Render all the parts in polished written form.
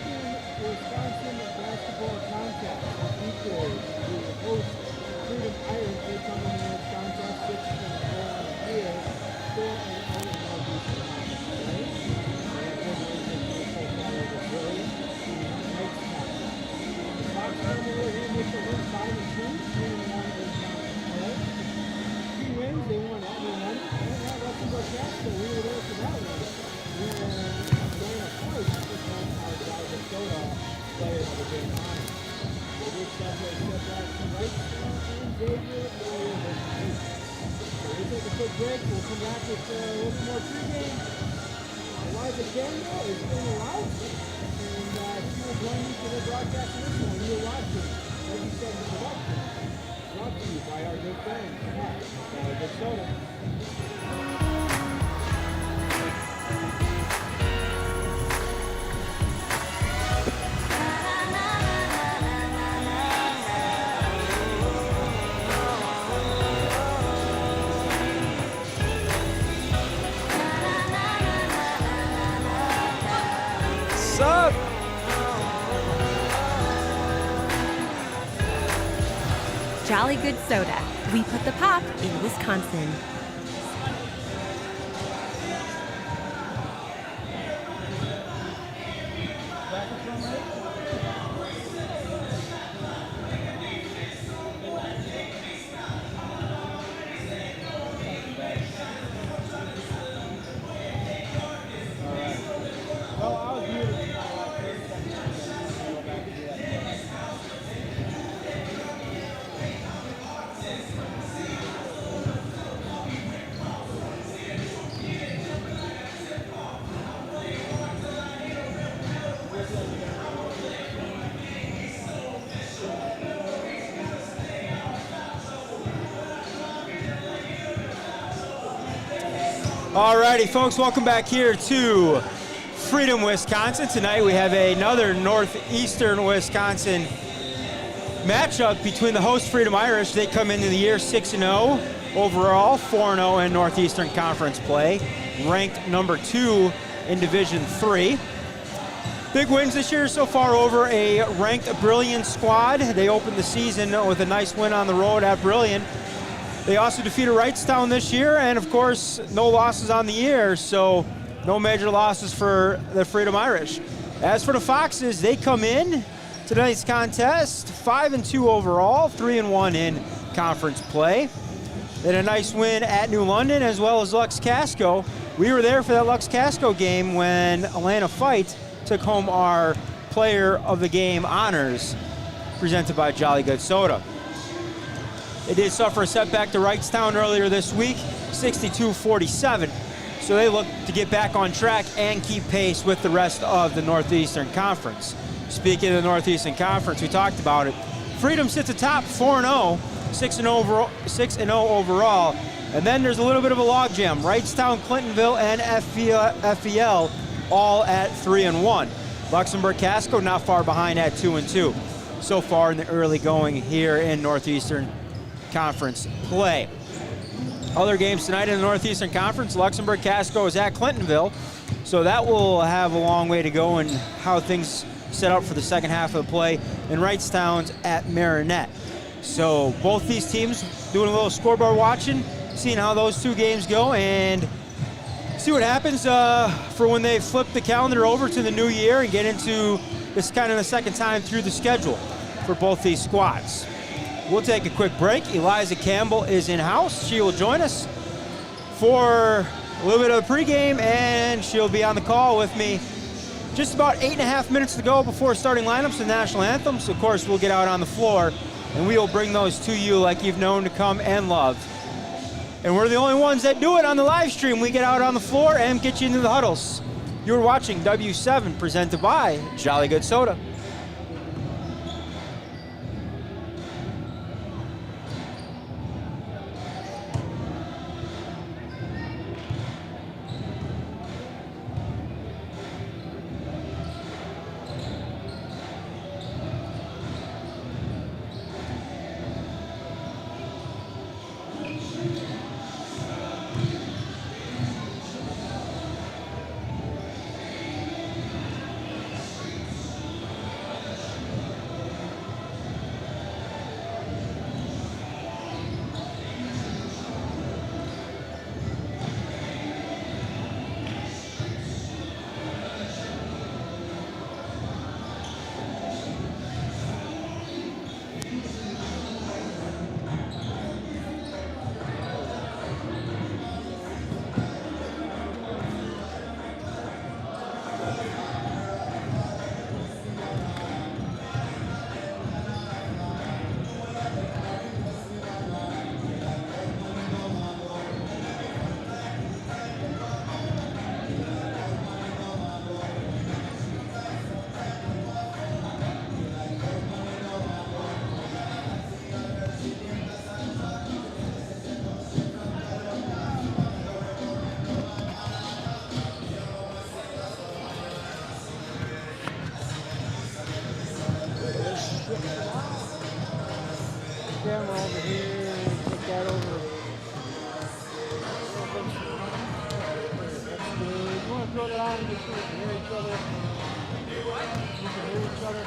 Wisconsin basketball contest features the host Freedom Irish. They come in this contest 6-4 on the year, 4-0 in Northeastern Conference play. And the profile of the Brilliant Knights contest. The Fox family will win with the win 5-2, 3-1 in conference play. 2 wins, they won at New London and at Luxembourg Castle. We were there for that one. Atlanta Fight took home our Minnesota player of the game honor. They did separate setbacks to Wrightstown and Xavier Warrior versus Duke. So we take a quick break. We'll come back with a little bit more pregame. Eliza Campbell is in the house, and she will join me for the broadcast of this one. You're watching 37 Production, brought to you by our good friends at Valley Good Soda. Up. Jolly Good Soda. We put the pop in Wisconsin. Alrighty, folks, welcome back here to Freedom, Wisconsin. Tonight we have another Northeastern Wisconsin matchup between the host Freedom Irish. They come into the year 6-0 overall, 4-0 in Northeastern Conference play, ranked number 2 in Division 3. Big wins this year so far over a ranked Brilliant squad. They opened the season with a nice win on the road at Brilliant. They also defeated Wrightstown this year, and of course, no losses on the year, so no major losses for the Freedom Irish. As for the Foxes, they come in tonight's contest 5-2 overall, 3-1 in conference play. They had a nice win at New London as well as Lux Casco. We were there for that Lux Casco game when Atlanta Fight took home our Player of the Game honors presented by Jolly Good Soda. They did suffer a setback to Wrightstown earlier this week, 62-47. So they look to get back on track and keep pace with the rest of the Northeastern Conference. Speaking of the Northeastern Conference, we talked about it. Freedom sits atop 4-0, 6-0 overall. And then there's a little bit of a logjam. Wrightstown, Clintonville, and FEL all at 3-1. Luxembourg Casco not far behind at 2-2. So far in the early going here in Northeastern Conference play. Other games tonight in the Northeastern Conference, Luxembourg Casco is at Clintonville, so that will have a long way to go in how things set up for the second half of the play, and Wrightstown's at Marinette. So both these teams doing a little scoreboard watching, seeing how those two games go, and see what happens for when they flip the calendar over to the new year and get into this kind of the second time through the schedule for both these squads. We'll take a quick break. Eliza Campbell is in-house. She will join us for a little bit of a pregame, and she'll be on the call with me just about 8.5 minutes to go before starting lineups and national anthems. Of course, we'll get out on the floor, and we will bring those to you like you've known to come and love. And we're the only ones that do it on the live stream. We get out on the floor and get you into the huddles. You're watching W7, presented by Jolly Good Soda. loud enough so we can hear each other. We can hear each other.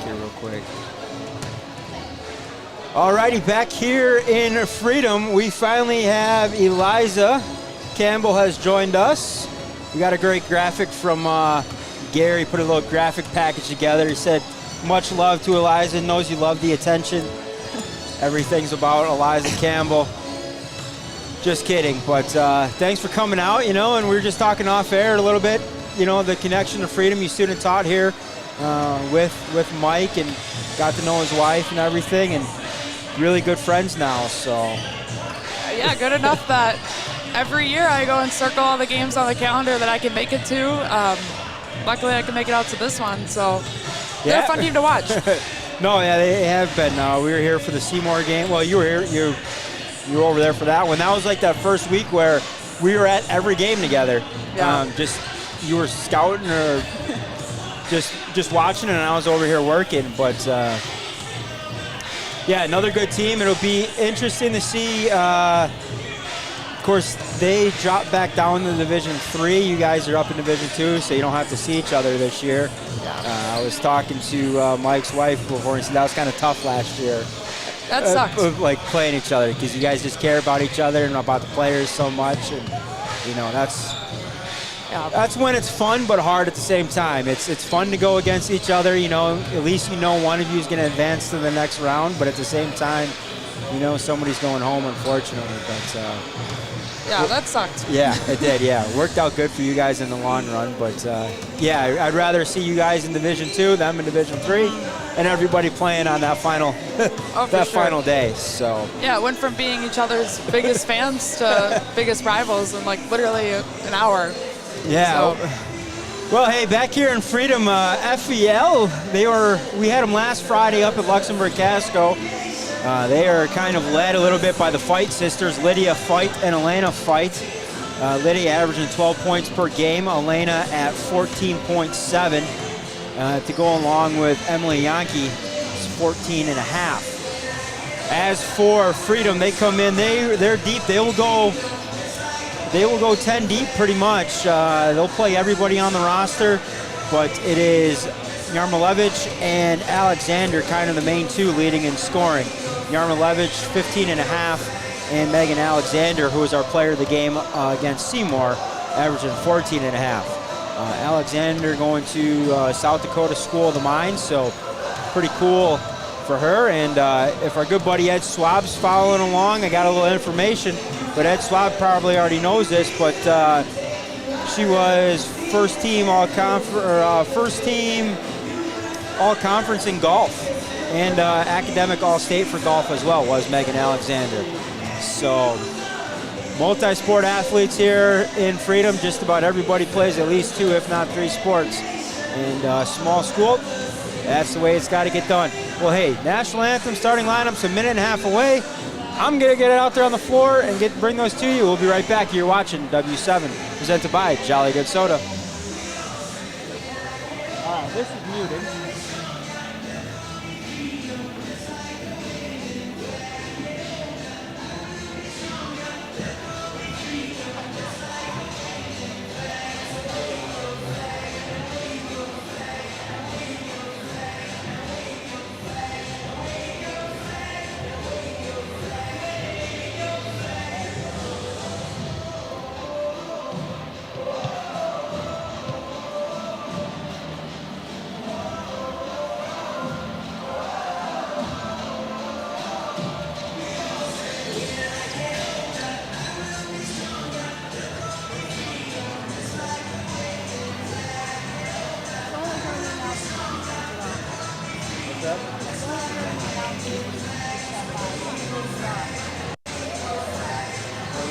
Here real quick. Alrighty, back here in Freedom, we finally have Eliza Campbell has joined us. We got a great graphic from Gary, put a little graphic package together. He said, much love to Eliza, knows you love the attention. Everything's about Eliza Campbell. Just kidding, but thanks for coming out, you know, and we were just talking off air a little bit, you know, the connection to Freedom. You student taught here with Mike and got to know his wife and everything, and really good friends now, so. Yeah, good enough that every year I go and circle all the games on the calendar that I can make it to. Luckily, I can make it out to this one, so they're a fun team to watch. No, yeah, they have been. We were here for the Seymour game. Well, you were here. You were over there for that one. That was like that first week where we were at every game together. Yeah. Just you were scouting or just watching, and I was over here working. But yeah, another good team. It'll be interesting to see. Of course, they dropped back down to Division 3. You guys are up in Division 2, so you don't have to see each other this year. I was talking to Mike's wife before, and he said that was kind of tough last year. That sucks. Like playing each other, because you guys just care about each other and about the players so much, and you know that's when it's fun but hard at the same time. It's fun to go against each other, you know. At least you know one of you is going to advance to the next round, but at the same time, you know somebody's going home, unfortunately. But yeah, that sucked. yeah, it did. Yeah, it worked out good for you guys in the long run. But yeah, I'd rather see you guys in Division 2, them in Division 3, and everybody playing on that final final day. So yeah, it went from being each other's biggest fans to biggest rivals in like literally an hour. Yeah. So. Well, hey, back here in Freedom, FEL, we had them last Friday up at Luxembourg Casco. They are kind of led a little bit by the Fight sisters, Lydia Fight and Elena Fight. Lydia averaging 12 points per game, Elena at 14.7. To go along with Emily Yankee, it's 14 and a half. As for Freedom, they come in, they're deep. They will go 10 deep pretty much. They'll play everybody on the roster, but it is Yarmolevich and Alexander kind of the main two leading in scoring. Yarmolevich 15 and a half, and Megan Alexander, who is our player of the game against Seymour, averaging 14 and a half. Alexander going to South Dakota School of the Mines, so pretty cool for her. And if our good buddy Ed Swab's following along, I got a little information, but Ed Swab probably already knows this, but she was first team all-conference in golf, and academic all-state for golf as well was Megan Alexander. So multi-sport athletes here in Freedom. Just about everybody plays at least 2, if not 3 sports. And small school, that's the way it's got to get done. Well, hey, national anthem starting lineup's a minute and a half away. I'm going to get it out there on the floor and bring those to you. We'll be right back. You're watching W7, presented by Jolly Good Soda. This is muted.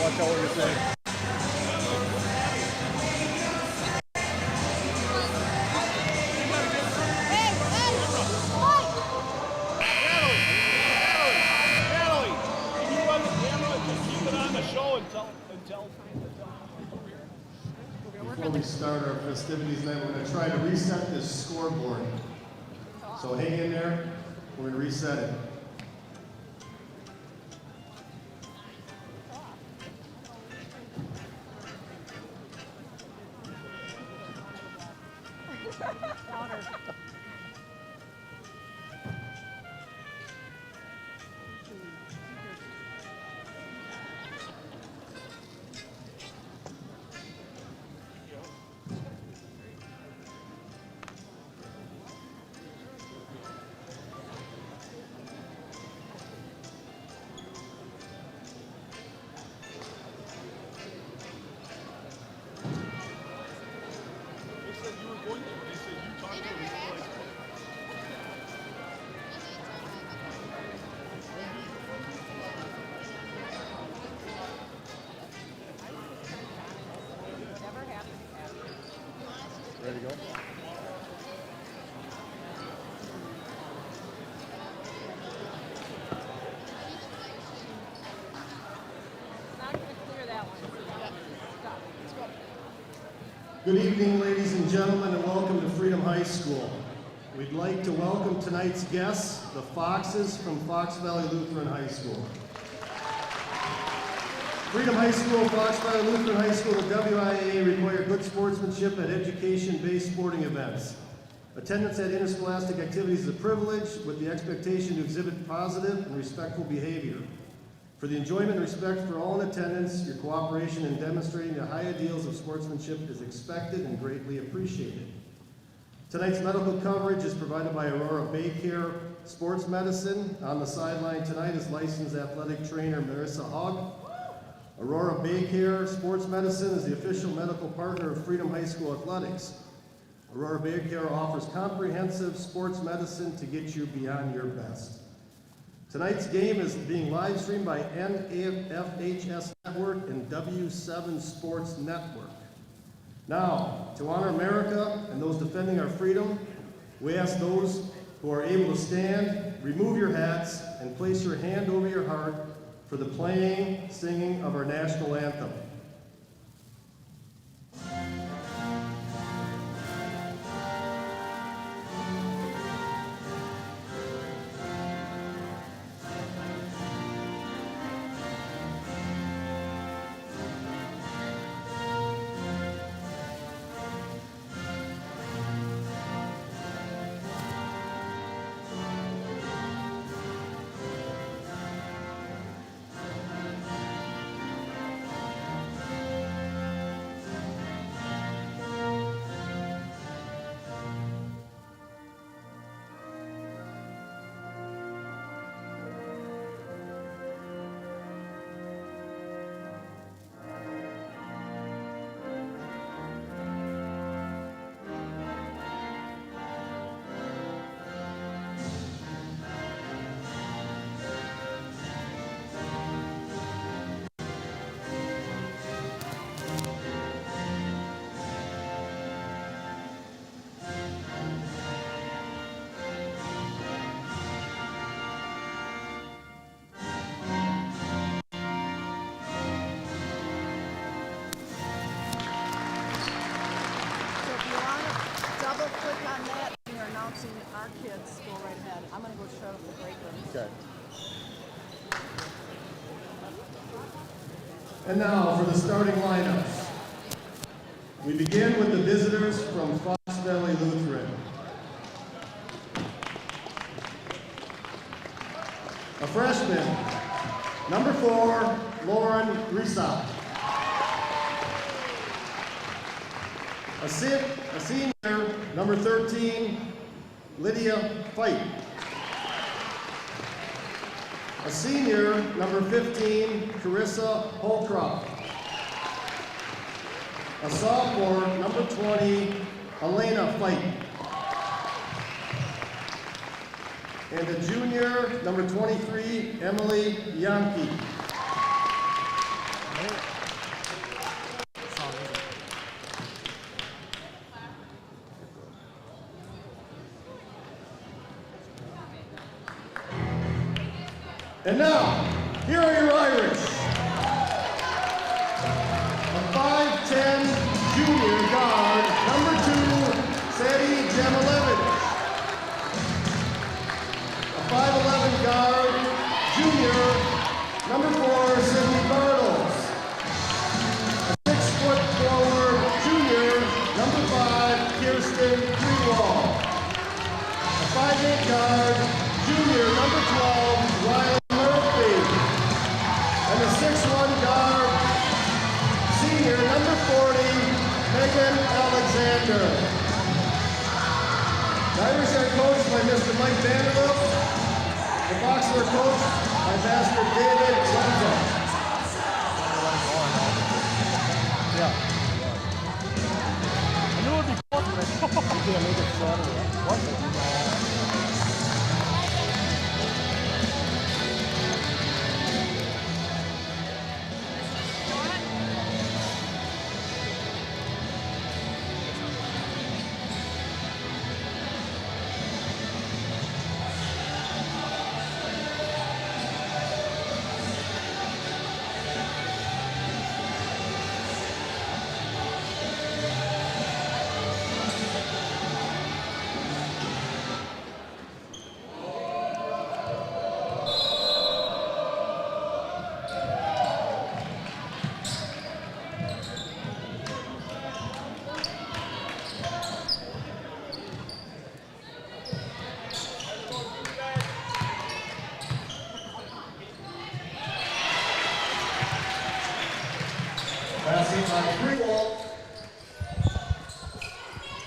Watch out what you're saying. Natalie, can you run the camera and just keep it on the show until Before we start our festivities tonight, we're going to try to reset this scoreboard. So hang in there. We're going to reset it. ready to go? Good evening, ladies and gentlemen, and welcome to Freedom High School. We'd like to welcome tonight's guests, the Foxes from Fox Valley Lutheran High School. Freedom High School, Fox Valley Lutheran High School, and WIAA require good sportsmanship at education-based sporting events. Attendance at interscholastic activities is a privilege with the expectation to exhibit positive and respectful behavior. For the enjoyment and respect for all in attendance, your cooperation in demonstrating the high ideals of sportsmanship is expected and greatly appreciated. Tonight's medical coverage is provided by Aurora Baycare Sports Medicine. On the sideline tonight is licensed athletic trainer Marissa Hogg. Aurora Baycare Sports Medicine is the official medical partner of Freedom High School Athletics. Aurora Baycare offers comprehensive sports medicine to get you beyond your best. Tonight's game is being live streamed by NAFHS Network and W7 Sports Network. Now, to honor America and those defending our freedom, we ask those who are able to stand, remove your hats, and place your hand over your heart for the playing, singing of our national anthem. I'm going to go shut up the break room. Okay. And now for the starting lineups. We begin with the visitors from Fox Valley Lutheran. A freshman, number 4, Lauren Risa. A senior, number 13, Lydia Fight. A senior, number 15, Carissa Holcroft. A sophomore, number 20, Elena Fight. And a junior, number 23, Emily Yankee. And now, here are your Irish. A 5'10" junior guard, number 2, Sadie Jamalevich. A 5'11" guard, junior, number 4, Sydney Bartles. A 6-foot forward, junior, number 5, Kirsten Greenwald. A 5'8" guard, junior, number 12, Riley Murphy. And a 6'1" guard, senior, number 40, Megan Alexander. The Irish are coached by Mr. Mike Vanderloop. The Foxes are coached by Master David Lenzo. Yeah. I knew it would be fun, but I can't make it Saturday.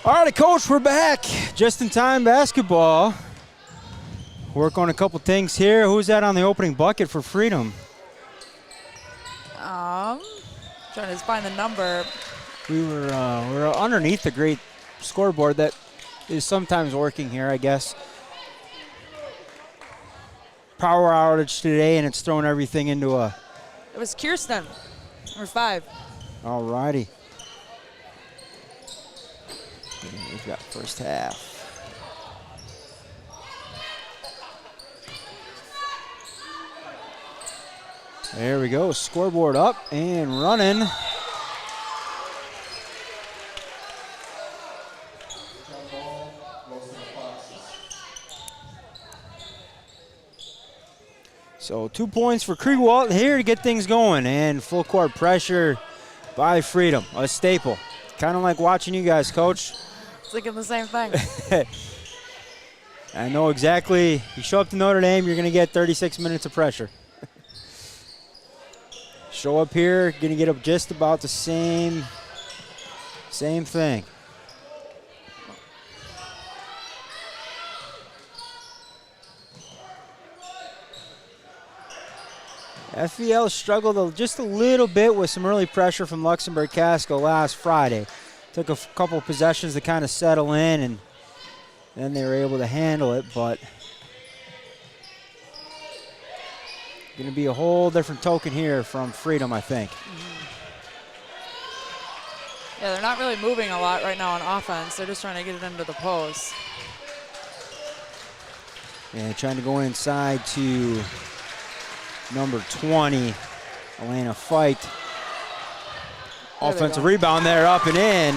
All right, Coach, we're back. Just-in-time basketball. Work on a couple things here. Who's that on the opening bucket for Freedom? Trying to find the number. We're underneath the great scoreboard that is sometimes working here, I guess. Power outage today, and it's thrown everything into a... It was Kirsten, number 5. All righty. We've got first half. There we go, scoreboard up and running. So 2 points for Kriegwald here to get things going, and full court pressure by Freedom, a staple. Kind of like watching you guys, Coach. Thinking the same thing. I know exactly. You show up to Notre Dame, you're going to get 36 minutes of pressure. Show up here, going to get up just about the same thing. FVL struggled just a little bit with some early pressure from Luxembourg Casco last Friday. Took a couple of possessions to kind of settle in, and then they were able to handle it, but going to be a whole different token here from Freedom, I think. Yeah, they're not really moving a lot right now on offense. They're just trying to get it into the post. And trying to go inside to number 20, Elena Fight. Offensive rebound there, up and in.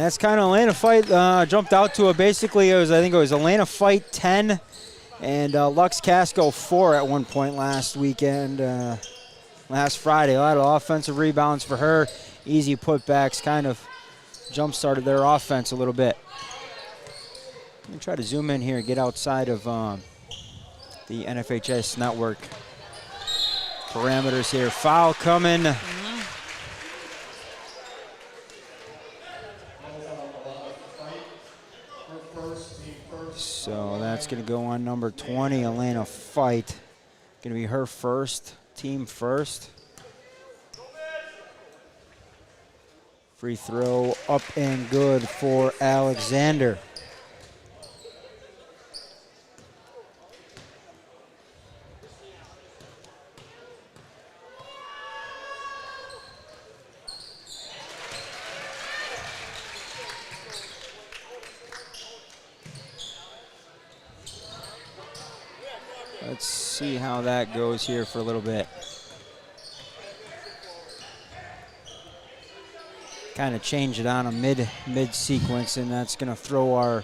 that's kind of Elena fight. Jumped out to basically, I think it was Elena fight 10 and Lux Casco 4 at one point last weekend, last Friday. A lot of offensive rebounds for her. Easy putbacks kind of jump-started their offense a little bit. Let me try to zoom in here, get outside of the NFHS network parameters here. Foul coming. So that's going to go on number 20, Elena Fight. Going to be her first, team first. Free throw up and good for Alexander. Let's see how that goes here for a little bit. Kind of change it on a mid sequence, and that's going to throw our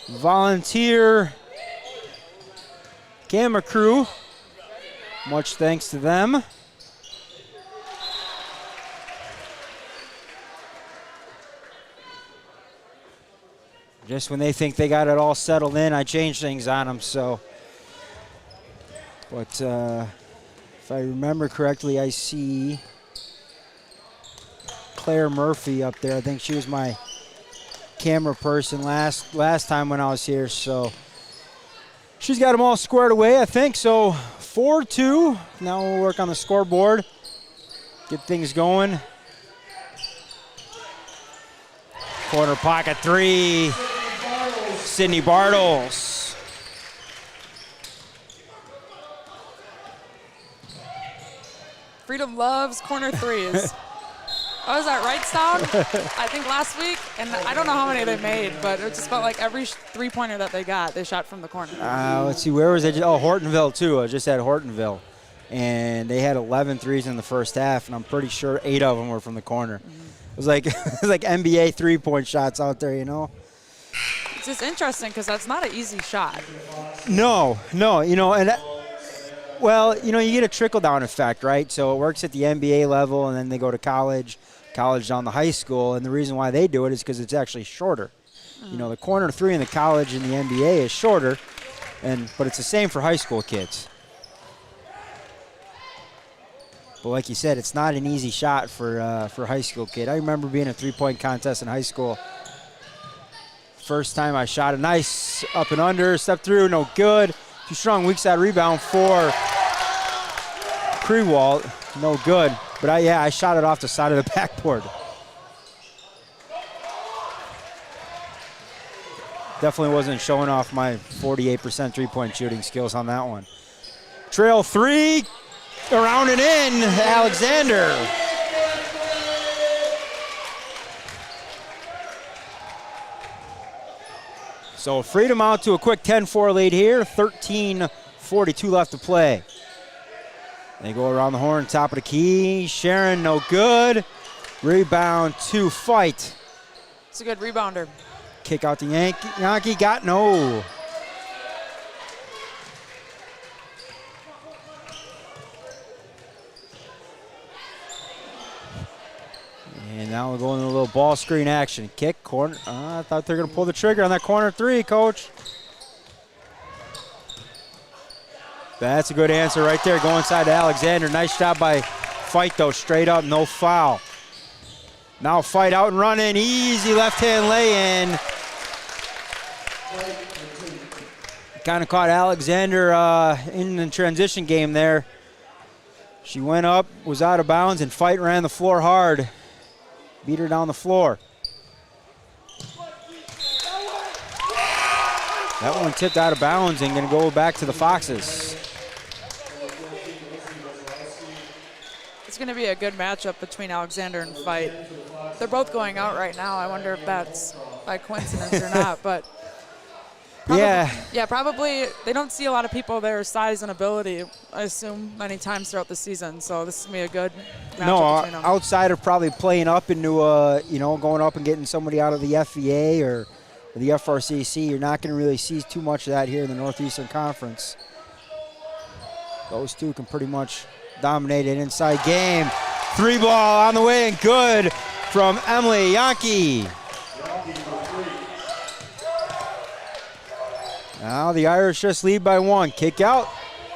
volunteer camera crew. Much thanks to them. Just when they think they got it all settled in, I change things on them. So, but if I remember correctly, I see Claire Murphy up there. I think she was my camera person last time when I was here. So she's got them all squared away, I think. So 4-2. Now we'll work on the scoreboard, get things going. Corner pocket three. Sydney Bartles. Freedom loves corner threes. I was at Wrightstown, I think last week, and I don't know how many they made, but it just felt like every three-pointer that they got, they shot from the corner. Let's see, where was it? Oh, Hortonville, too. I just had Hortonville. And they had 11 threes in the first half, and I'm pretty sure 8 of them were from the corner. It was like NBA three-point shots out there, you know? It's just interesting because that's not an easy shot. No, you know, and well, you know, you get a trickle-down effect, right? So it works at the NBA level, and then they go to college down to high school, and the reason why they do it is because it's actually shorter. You know, the corner three in the college and the NBA is shorter, but it's the same for high school kids. But like you said, it's not an easy shot for a high school kid. I remember being in a three-point contest in high school. First time I shot a nice up and under, step through, no good. Too strong, weak side rebound for Krewalt, no good. But I shot it off the side of the backboard. Definitely wasn't showing off my 48% three-point shooting skills on that one. Trail three, around and in, Alexander. So Freedom out to a quick 10-4 lead here, 13:42 left to play. They go around the horn, top of the key. Sharon, no good. Rebound to Fight. It's a good rebounder. Kick out the Yankee, got no. And now we're going to a little ball screen action. Kick, corner. I thought they were going to pull the trigger on that corner three, Coach. That's a good answer right there. Go inside to Alexander. Nice job by Fight, though. Straight up, no foul. Now Fight out and running. Easy left-hand lay-in. Kind of caught Alexander in the transition game there. She went up, was out of bounds, and Fight ran the floor hard. Beat her down the floor. That one tipped out of bounds and going to go back to the Foxes. It's going to be a good matchup between Alexander and Fight. They're both going out right now. I wonder if that's by coincidence or not. But Yeah, probably. They don't see a lot of people their size and ability, I assume, many times throughout the season. So this is going to be a good matchup between them. Outside of probably playing up into, going up and getting somebody out of the FVA or the FRCC, you're not going to really see too much of that here in the Northeastern Conference. Those two can pretty much dominate an inside game. 3-ball on the way and good from Emily Yankee. Now the Irish just lead by 1. Kick out.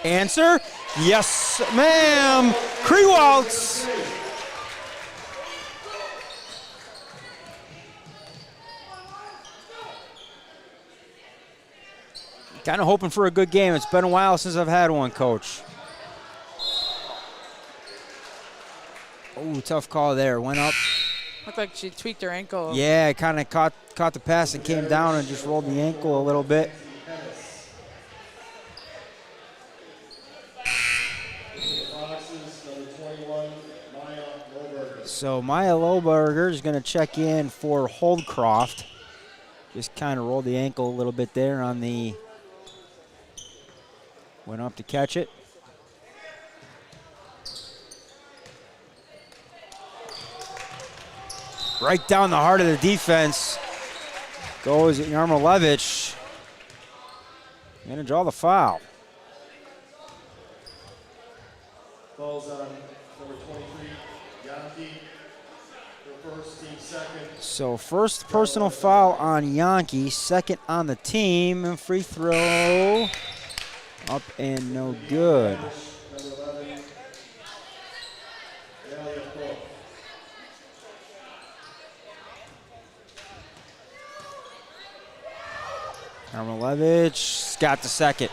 Answer. Yes, ma'am. Krewaltz. Kind of hoping for a good game. It's been a while since I've had one, Coach. Oh, tough call there. Went up. Looked like she tweaked her ankle. Yeah, kind of caught the pass and came down and just rolled the ankle a little bit. So Maya Lohberger is going to check in for Holdcroft. Just kind of rolled the ankle a little bit there on the, went up to catch it. Right down the heart of the defense goes Yarmolevich. Going to draw the foul. Falls on number 23, Yankee. For first, team second. So first personal foul on Yankee, second on the team, and free throw up and no good. Number 11, Alia Thorpe. Yarmolevich got the second.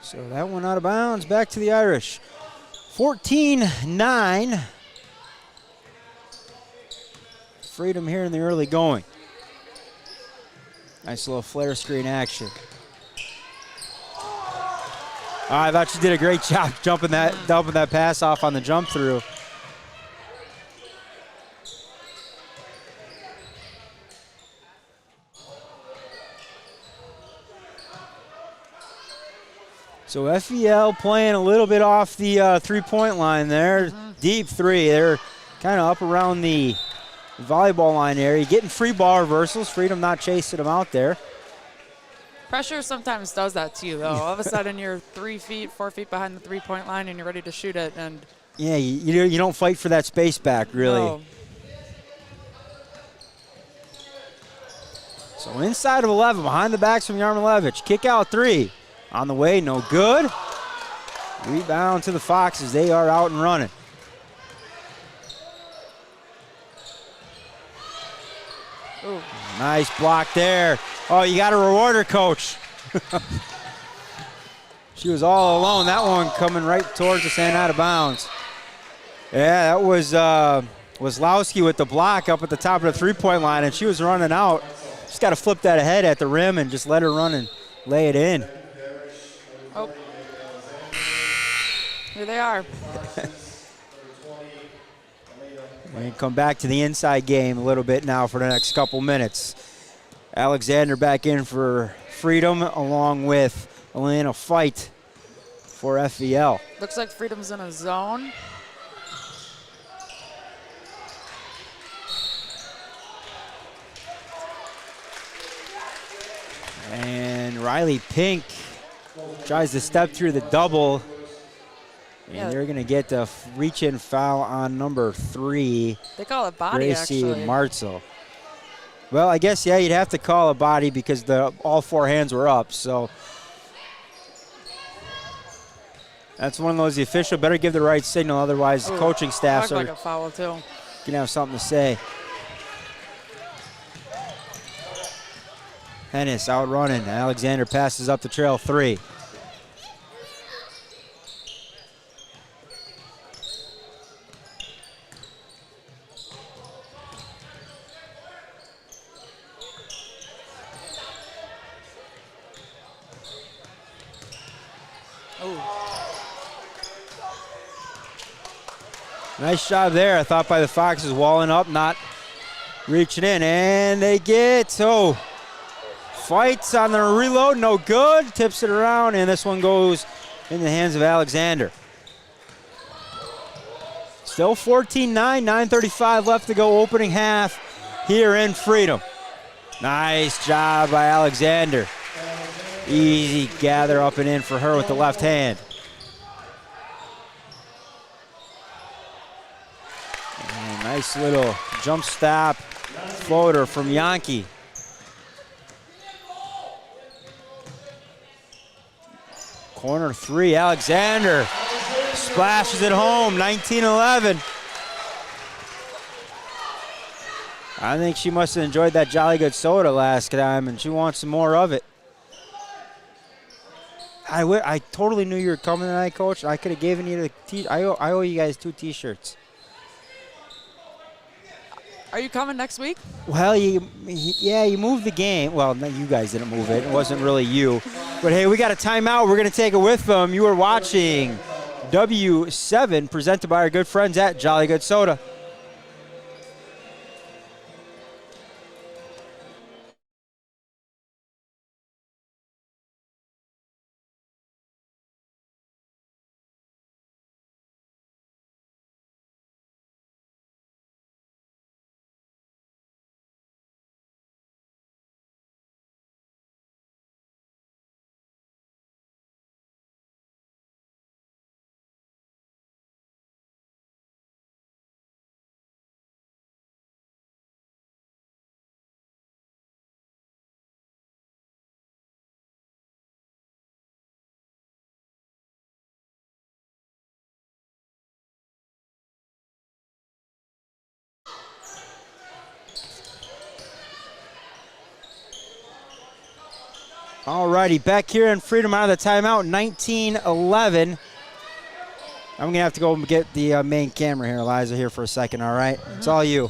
So that one out of bounds, back to the Irish. 14-9. Freedom here in the early going. Nice little flare screen action. I thought you did a great job dumping that pass off on the jump through. So FEL playing a little bit off the three-point line there. Deep three. They're kind of up around the volleyball line area. Getting free ball reversals. Freedom not chasing them out there. Pressure sometimes does that to you, though. All of a sudden, you're 3 feet, 4 feet behind the three-point line, and you're ready to shoot it. And yeah, you don't fight for that space back, really. No. So inside of 11, behind the backs from Yarmolevich. Kick out 3. On the way, no good. Rebound to the Foxes. They are out and running. Ooh. Nice block there. Oh, you got to reward her, Coach. She was all alone. That one coming right towards us and out of bounds. Yeah, that was Waslowski with the block up at the top of the three-point line, and she was running out. Just got to flip that ahead at the rim and just let her run and lay it in. Oh. Here they are. We can come back to the inside game a little bit now for the next couple minutes. Alexander back in for Freedom along with Elena Fight for FVL. Looks like Freedom's in a zone. And Riley Pink tries to step through the double. And they're going to get the reach-in foul on number 3. They call it body, Gracie actually. Martzel. Well, I guess, yeah, you'd have to call a body because all 4 hands were up. So that's one of those, the official better give the right signal. Otherwise, the coaching staffs are like a foul, too. going to have something to say. Hennis out running. Alexander passes up the trail 3. Nice job there, I thought, by the Foxes, walling up, not reaching in. And they get, fights on the reload, no good. Tips it around, and this one goes in the hands of Alexander. Still 14-9, 9:35 left to go, opening half here in Freedom. Nice job by Alexander. Easy gather up and in for her with the left hand. And nice little jump stop floater from Yankee. Corner 3, Alexander splashes it home, 19-11. I think she must have enjoyed that Jolly Good soda last time, and she wants some more of it. I totally knew you were coming tonight, Coach. I could have given you the I owe you guys 2 T-shirts. Are you coming next week? Well, you moved the game. Well, no, you guys didn't move it. It wasn't really you. But, hey, we got a timeout. We're going to take it with them. You are watching W7, presented by our good friends at Jolly Good Soda. All righty, back here in Freedom out of the timeout, 19-11. I'm going to have to go get the main camera here, Eliza, here for a second, all right? It's all you.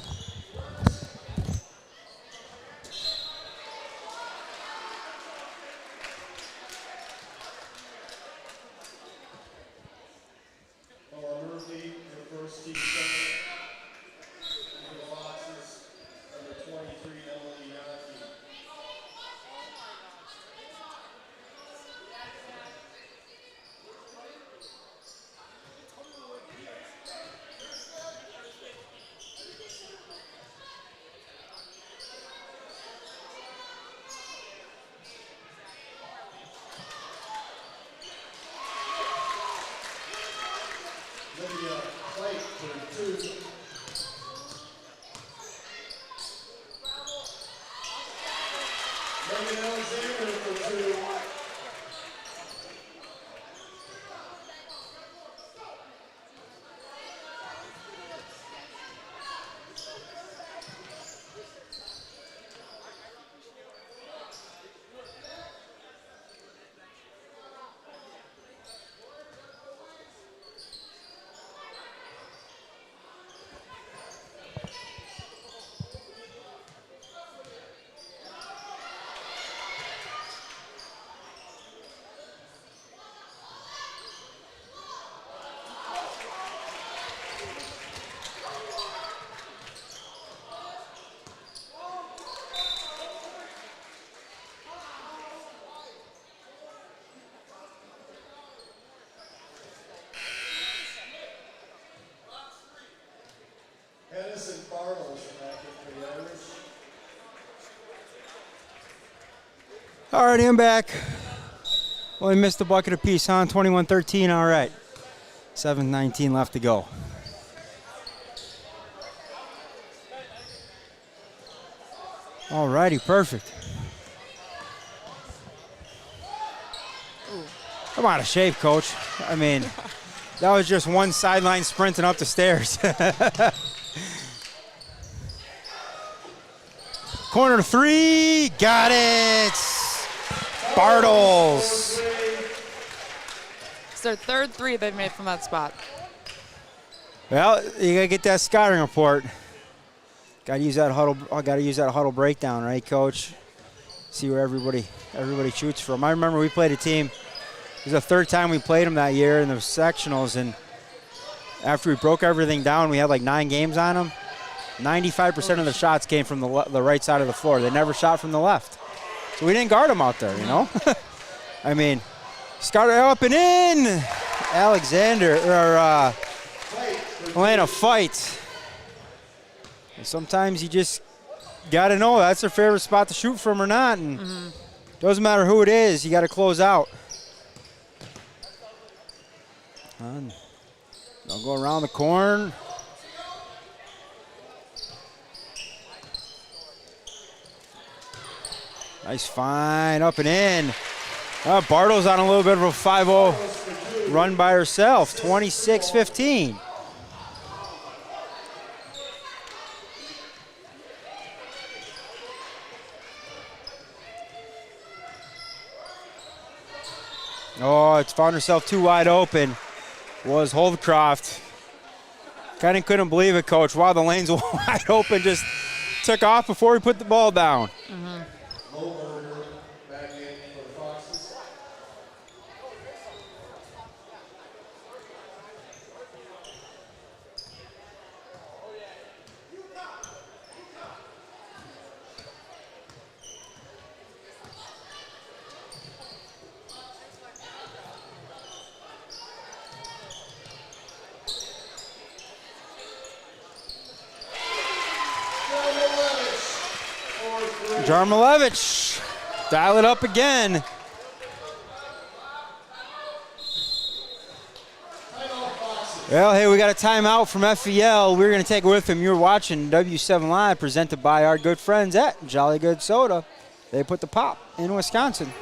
All right, I'm back. Only missed a bucket apiece, huh? 21-13, all right. 7:19 left to go. All righty, perfect. I'm out of shape, Coach. I mean, that was just one sideline sprinting up the stairs. Corner 3, got it. Bartles. It's their third 3 they've made from that spot. Well, you gotta get that scouting report. Gotta use that huddle breakdown, right, Coach? See where everybody shoots from. I remember we played a team. It was the third time we played them that year in the sectionals, and after we broke everything down, we had like 9 games on them. 95% of the shots came from the right side of the floor. They never shot from the left. So we didn't guard them out there, you know? I mean, started up and in. Elena fights. And sometimes you just got to know that's their favorite spot to shoot from or not. And doesn't matter who it is, you got to close out. And they'll go around the corner. Nice find, up and in. Bartle's on a little bit of a 5-0 run by herself, 26-15. Oh, it's found herself too wide open. Was Holdcroft. Kind of couldn't believe it, Coach. Wow, the lane's wide open. Just took off before we put the ball down. Jarmilevich, dial it up again. Well, hey, we got a timeout from FEL. We're going to take it with him. You're watching W7 Live, presented by our good friends at Jolly Good Soda. They put the pop in Wisconsin.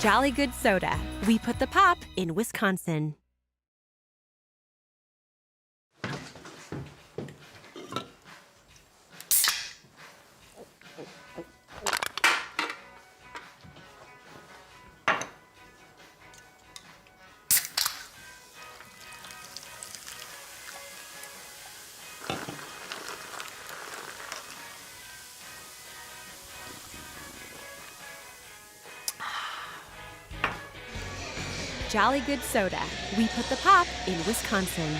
Jolly Good Soda. We put the pop in Wisconsin. Jolly Good Soda. We put the pop in Wisconsin.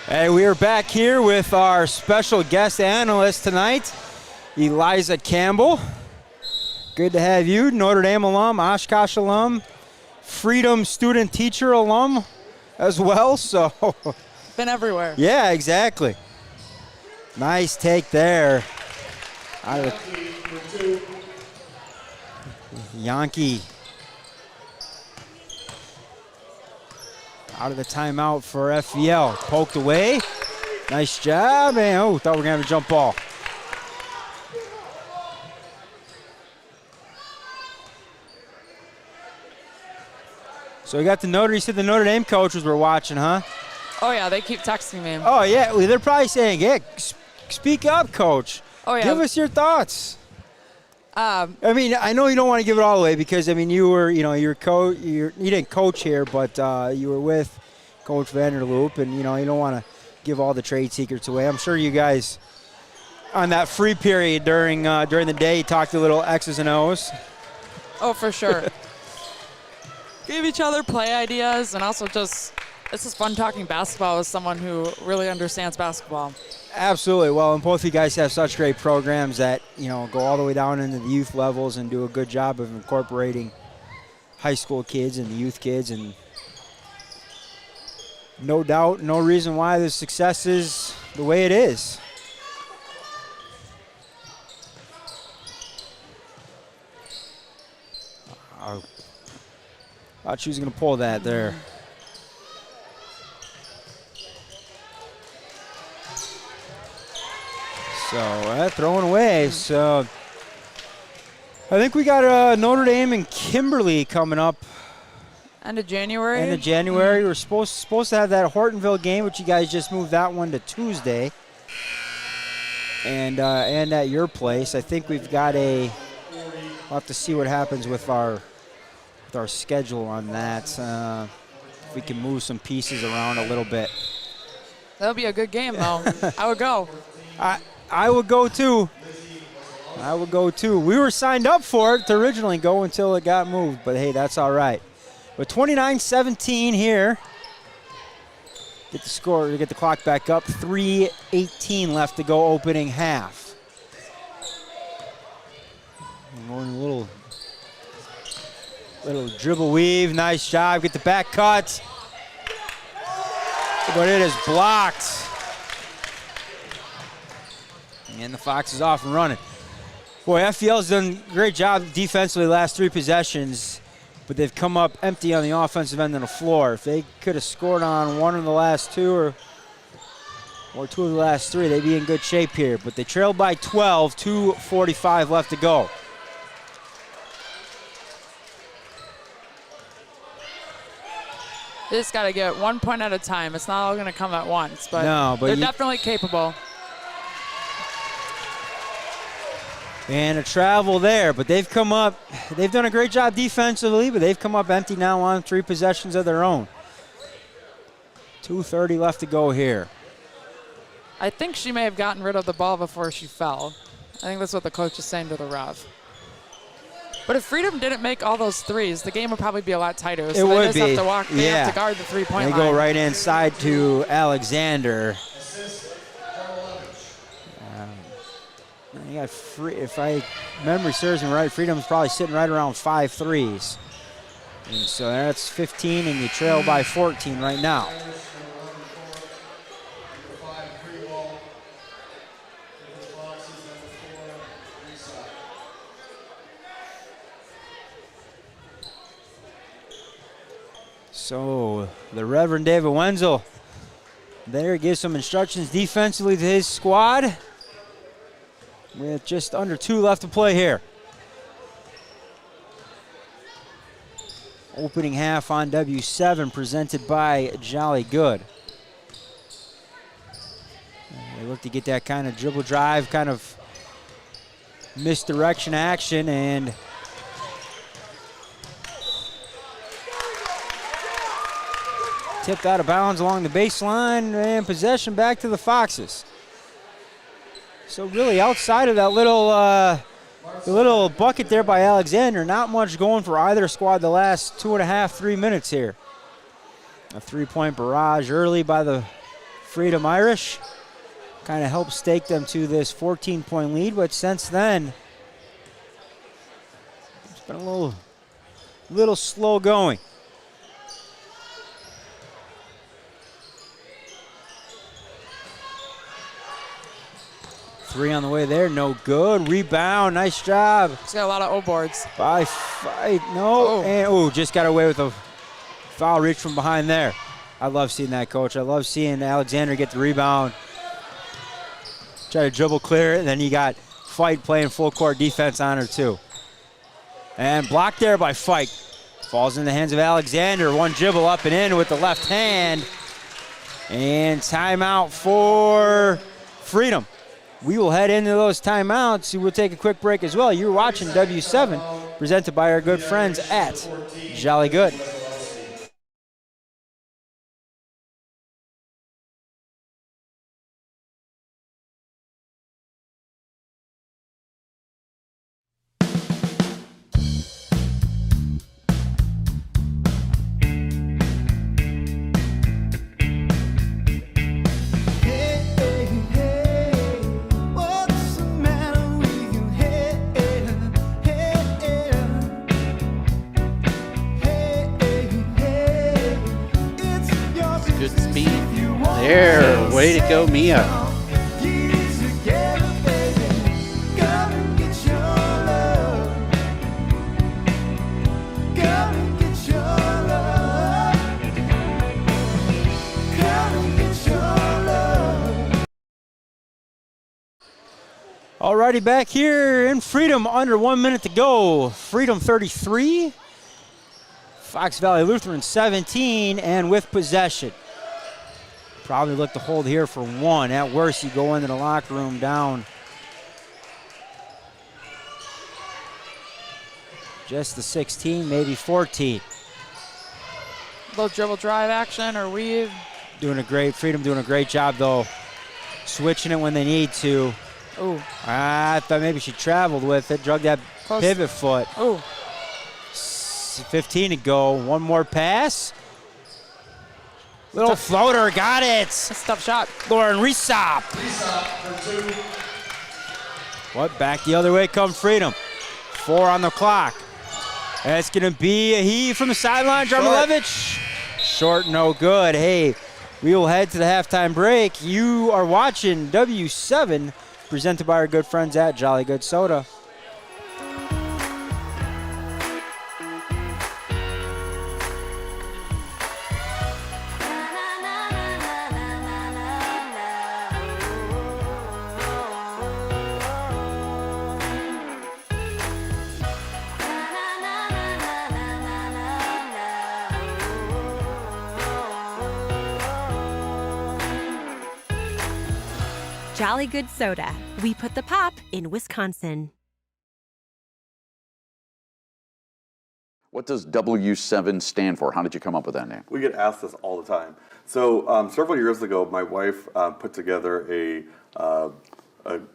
Hey, we are back here with our special guest analyst tonight, Eliza Campbell. Good to have you, Notre Dame alum, Oshkosh alum, Freedom student teacher alum as well, so. Been everywhere. Yeah, exactly. Nice take there. Yankee. Out of the timeout for FEL. Poked away. Nice job. And thought we were going to have a jump ball. So we got you said the Notre Dame coaches were watching, huh? Oh, yeah, they keep texting me. Oh, yeah, well, they're probably saying, yeah, speak up, Coach. Oh, yeah. Give us your thoughts. I mean, I know you don't want to give it all away because, I mean, you didn't coach here, but you were with Coach Vanderloop, and, you don't want to give all the trade secrets away. I'm sure you guys, on that free period during the day, talked a little X's and O's. Oh, for sure. Gave each other play ideas, and also just, it's just fun talking basketball with someone who really understands basketball. Absolutely. Well, and both of you guys have such great programs that, go all the way down into the youth levels and do a good job of incorporating high school kids and the youth kids. And no doubt, no reason why the success is the way it is. I thought she was going to pull that there. So throwing away. So I think we got Notre Dame and Kimberly coming up. End of January? End of January. We're supposed to have that Hortonville game, which you guys just moved that one to Tuesday. And at your place. I think we've got we'll have to see what happens with our schedule on that. If we can move some pieces around a little bit. That'll be a good game, though. I would go. I would go too. I would go too. We were signed up for it to originally go until it got moved, but hey, that's all right. But 29-17 here. Get the score, get the clock back up. 3:18 left to go, opening half. Going a little dribble weave, nice job. Get the back cut. But it is blocked. And the Fox is off and running. Boy, FPL's done a great job defensively the last 3 possessions, but they've come up empty on the offensive end of the floor. If they could have scored on one of the last 2 or 2 of the last 3, they'd be in good shape here. But they trailed by 12, 2:45 left to go. They just got to get 1 point at a time. It's not all going to come at once, but, they're definitely capable. And a travel there, but they've come up. They've done a great job defensively, but they've come up empty now on 3 possessions of their own. 2:30 left to go here. I think she may have gotten rid of the ball before she fell. I think that's what the coach is saying to the ref. But if Freedom didn't make all those threes, the game would probably be a lot tighter. So it would just be. Have to walk. They have to guard the 3-point line. They go right inside to Alexander. You got if memory serves me right, Freedom's probably sitting right around 5 threes. And so that's 15, and you trail by 14 right now. So the Reverend David Wenzel there gives some instructions defensively to his squad. With just under 2 left to play here. Opening half on W7 presented by Jolly Good. They look to get that kind of dribble drive, kind of misdirection action, and tipped out of bounds along the baseline, and possession back to the Foxes. So really outside of that little bucket there by Alexander, not much going for either squad the last 2.5, 3 minutes here. A 3-point barrage early by the Freedom Irish. Kind of helped stake them to this 14-point lead, but since then, it's been a little slow going. Three on the way there, no good. Rebound, nice job. He's got a lot of O-boards. By fight, no. And just got away with a foul reach from behind there. I love seeing that, Coach. I love seeing Alexander get the rebound. Try to dribble clear it, and then you got Fight playing full court defense on her too. And blocked there by Fight. Falls in the hands of Alexander. One dribble up and in with the left hand. And timeout for Freedom. We will head into those timeouts. We'll take a quick break as well. You're watching W7, presented by our good friends at Jolly Good. Way to go, Mia. Alrighty, back here in Freedom, under 1 minute to go. Freedom 33, Fox Valley Lutheran 17, and with possession. Probably look to hold here for one. At worst, you go into the locker room down just the 16, maybe 14. Little dribble drive action or weave. Freedom doing a great job, though. Switching it when they need to. Ooh. I thought maybe she traveled with it, drug that Close. pivot foot. Ooh. 15 to go. One more pass. Little floater, got it. That's a tough shot. Lauren Resop. What? Back the other way come Freedom. 4 on the clock. That's going to be a heave from the sideline. Jarmilevich. Short, no good. Hey, we will head to the halftime break. You are watching W7, presented by our good friends at Jolly Good Soda. Jolly Good Soda. We put the pop in Wisconsin. What does W7 stand for? How did you come up with that name? We get asked this all the time. So several years ago, my wife put together a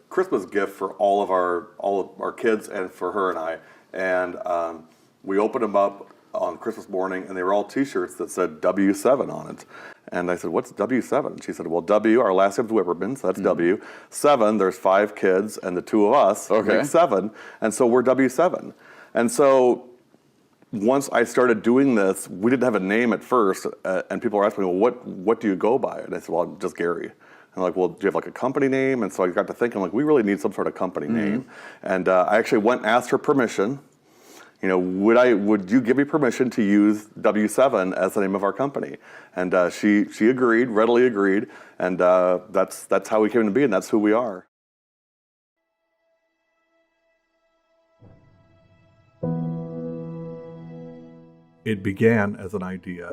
Christmas gift for all of our kids and for her and I. And we opened them up on Christmas morning, and they were all T-shirts that said W7 on it. And I said, "What's W7?" And she said, "Well, W, our last name's Wipperman, so that's W. 7, there's 5 kids, and the 2 of us make 7, and so we're W7." And so once I started doing this, we didn't have a name at first, and people were asking me, "Well, what do you go by?" And I said, "Well, I'm just Gary." And they're like, "Well, do you have like a company name?" And so I got to thinking, like, we really need some sort of company name. And I actually went and asked her permission. You know, would you give me permission to use W7 as the name of our company? And she agreed, readily agreed, and that's how we came to be, and that's who we are. It began as an idea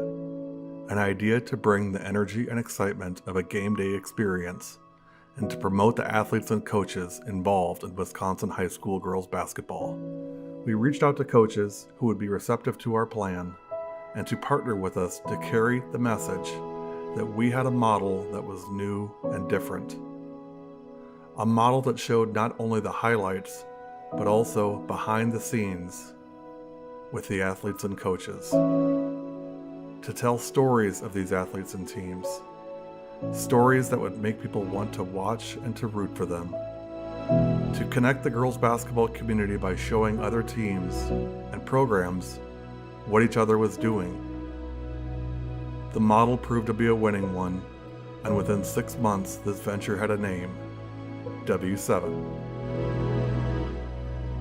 to bring the energy and excitement of a game day experience and to promote the athletes and coaches involved in Wisconsin high school girls basketball. We reached out to coaches who would be receptive to our plan and to partner with us to carry the message that we had a model that was new and different. A model that showed not only the highlights, but also behind the scenes with the athletes and coaches. To tell stories of these athletes and teams. Stories that would make people want to watch and to root for them. To connect the girls basketball community by showing other teams and programs what each other was doing. The model proved to be a winning one, and within 6 months this venture had a name, W7.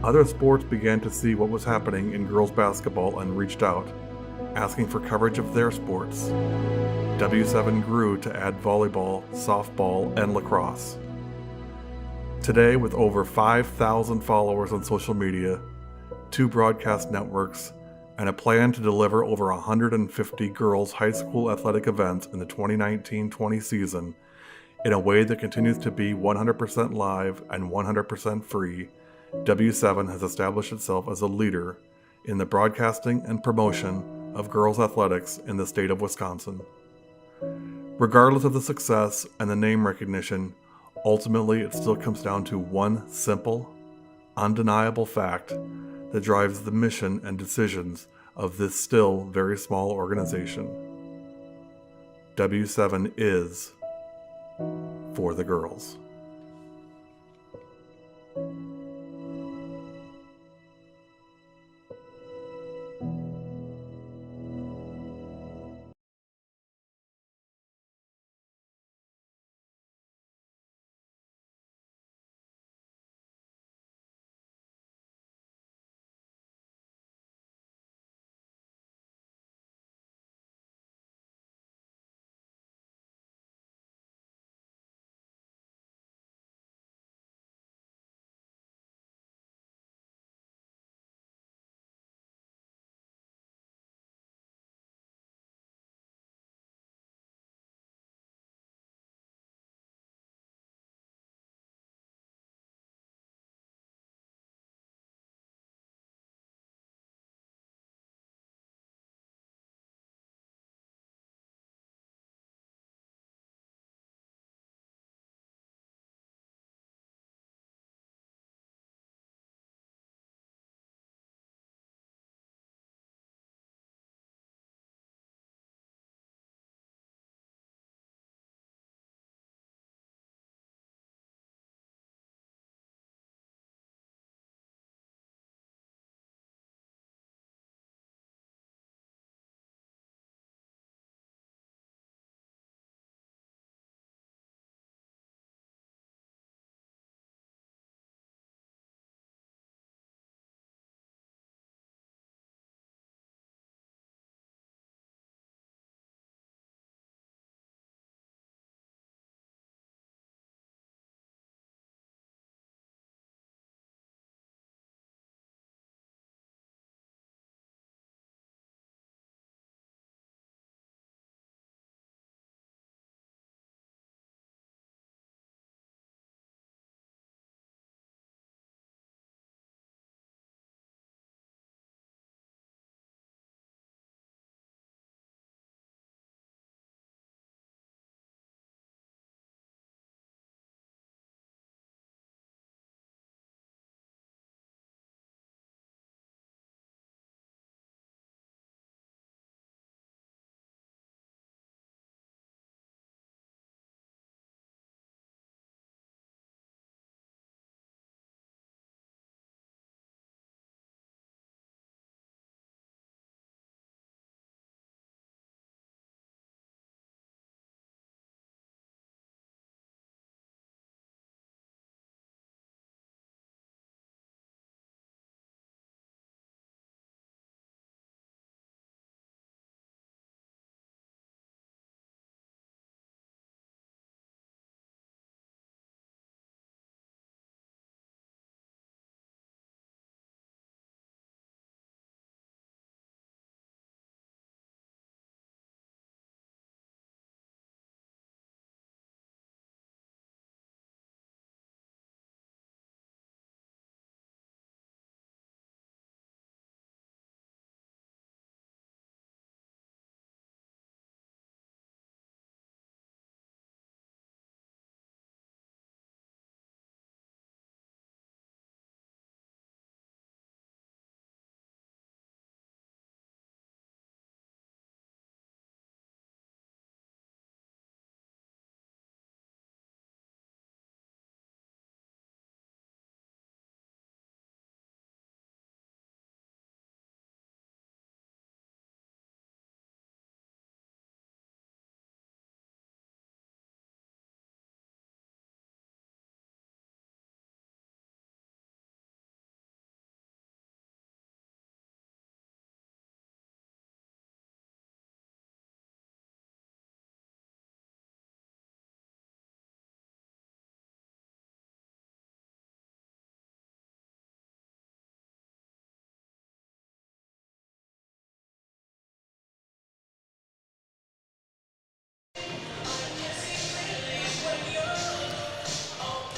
Other sports began to see what was happening in girls basketball and reached out, asking for coverage of their sports. W7 grew to add volleyball, softball, and lacrosse. Today, with over 5,000 followers on social media, 2 broadcast networks, and a plan to deliver over 150 girls' high school athletic events in the 2019-20 season in a way that continues to be 100% live and 100% free, W7 has established itself as a leader in the broadcasting and promotion of girls' athletics in the state of Wisconsin. Regardless of the success and the name recognition, ultimately it still comes down to one simple, undeniable fact that drives the mission and decisions of this still very small organization. W7 is for the girls.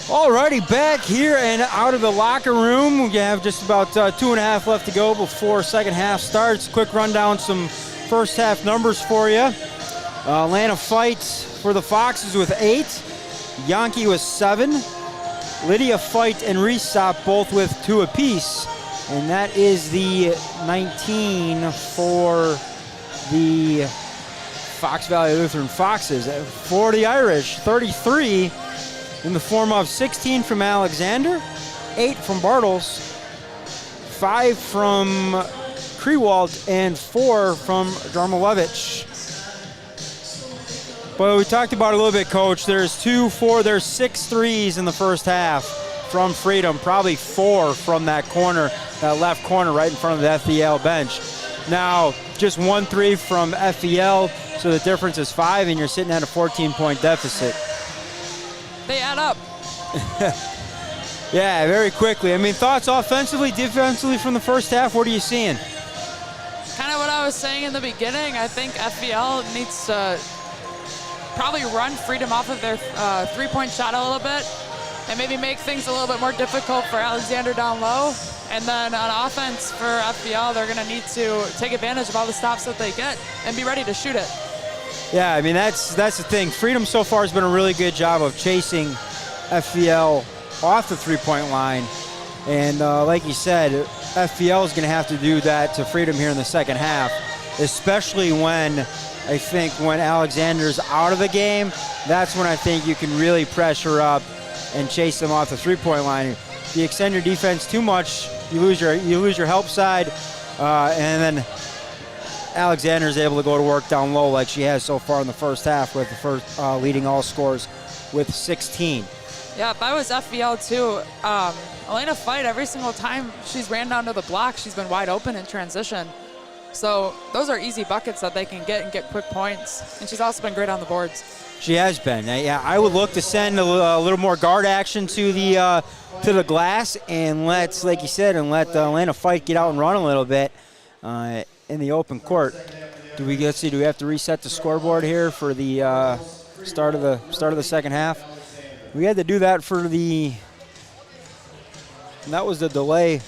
Alrighty, back here and out of the locker room. We have just about 2.5 left to go before second half starts. Quick rundown, some first half numbers for you. Atlanta fights for the Foxes with 8. Yankee with 7. Lydia Fight and Resop both with 2 apiece. And that is the 19 for the Fox Valley Lutheran Foxes. For the Irish, 33 in the form of 16 from Alexander, 8 from Bartles, 5 from Krewald, and 4 from Jarmilevich. But we talked about it a little bit, Coach. There's 6 threes in the first half from Freedom, probably 4 from that corner, that left corner right in front of the FEL bench. Now, just 1 3 from FEL, so the difference is 5, and you're sitting at a 14-point deficit. They add up. Yeah, very quickly. I mean, thoughts offensively, defensively from the first half, what are you seeing? Kind of what I was saying in the beginning. I think FVL needs to probably run Freedom off of their three-point shot a little bit and maybe make things a little bit more difficult for Alexander down low. And then on offense for FVL, they're going to need to take advantage of all the stops that they get and be ready to shoot it. Yeah, I mean, that's the thing. Freedom so far has been a really good job of chasing FVL off the three-point line. And like you said, FVL is going to have to do that to Freedom here in the second half, especially when Alexander's out of the game. That's when I think you can really pressure up and chase them off the three-point line. If you extend your defense too much, you lose your help side, and then Alexander is able to go to work down low like she has so far in the first half, with the first leading all scores with 16. Yeah, if I was FVL too, Elena Fight, every single time she's ran down to the block, she's been wide open in transition. So those are easy buckets that they can get and get quick points. And she's also been great on the boards. She has been. Yeah, I would look to send a little more guard action to the glass and let Elena Fight get out and run a little bit in the open court. Do we have to reset the scoreboard here for the start of the second half? We had to do that that was the delay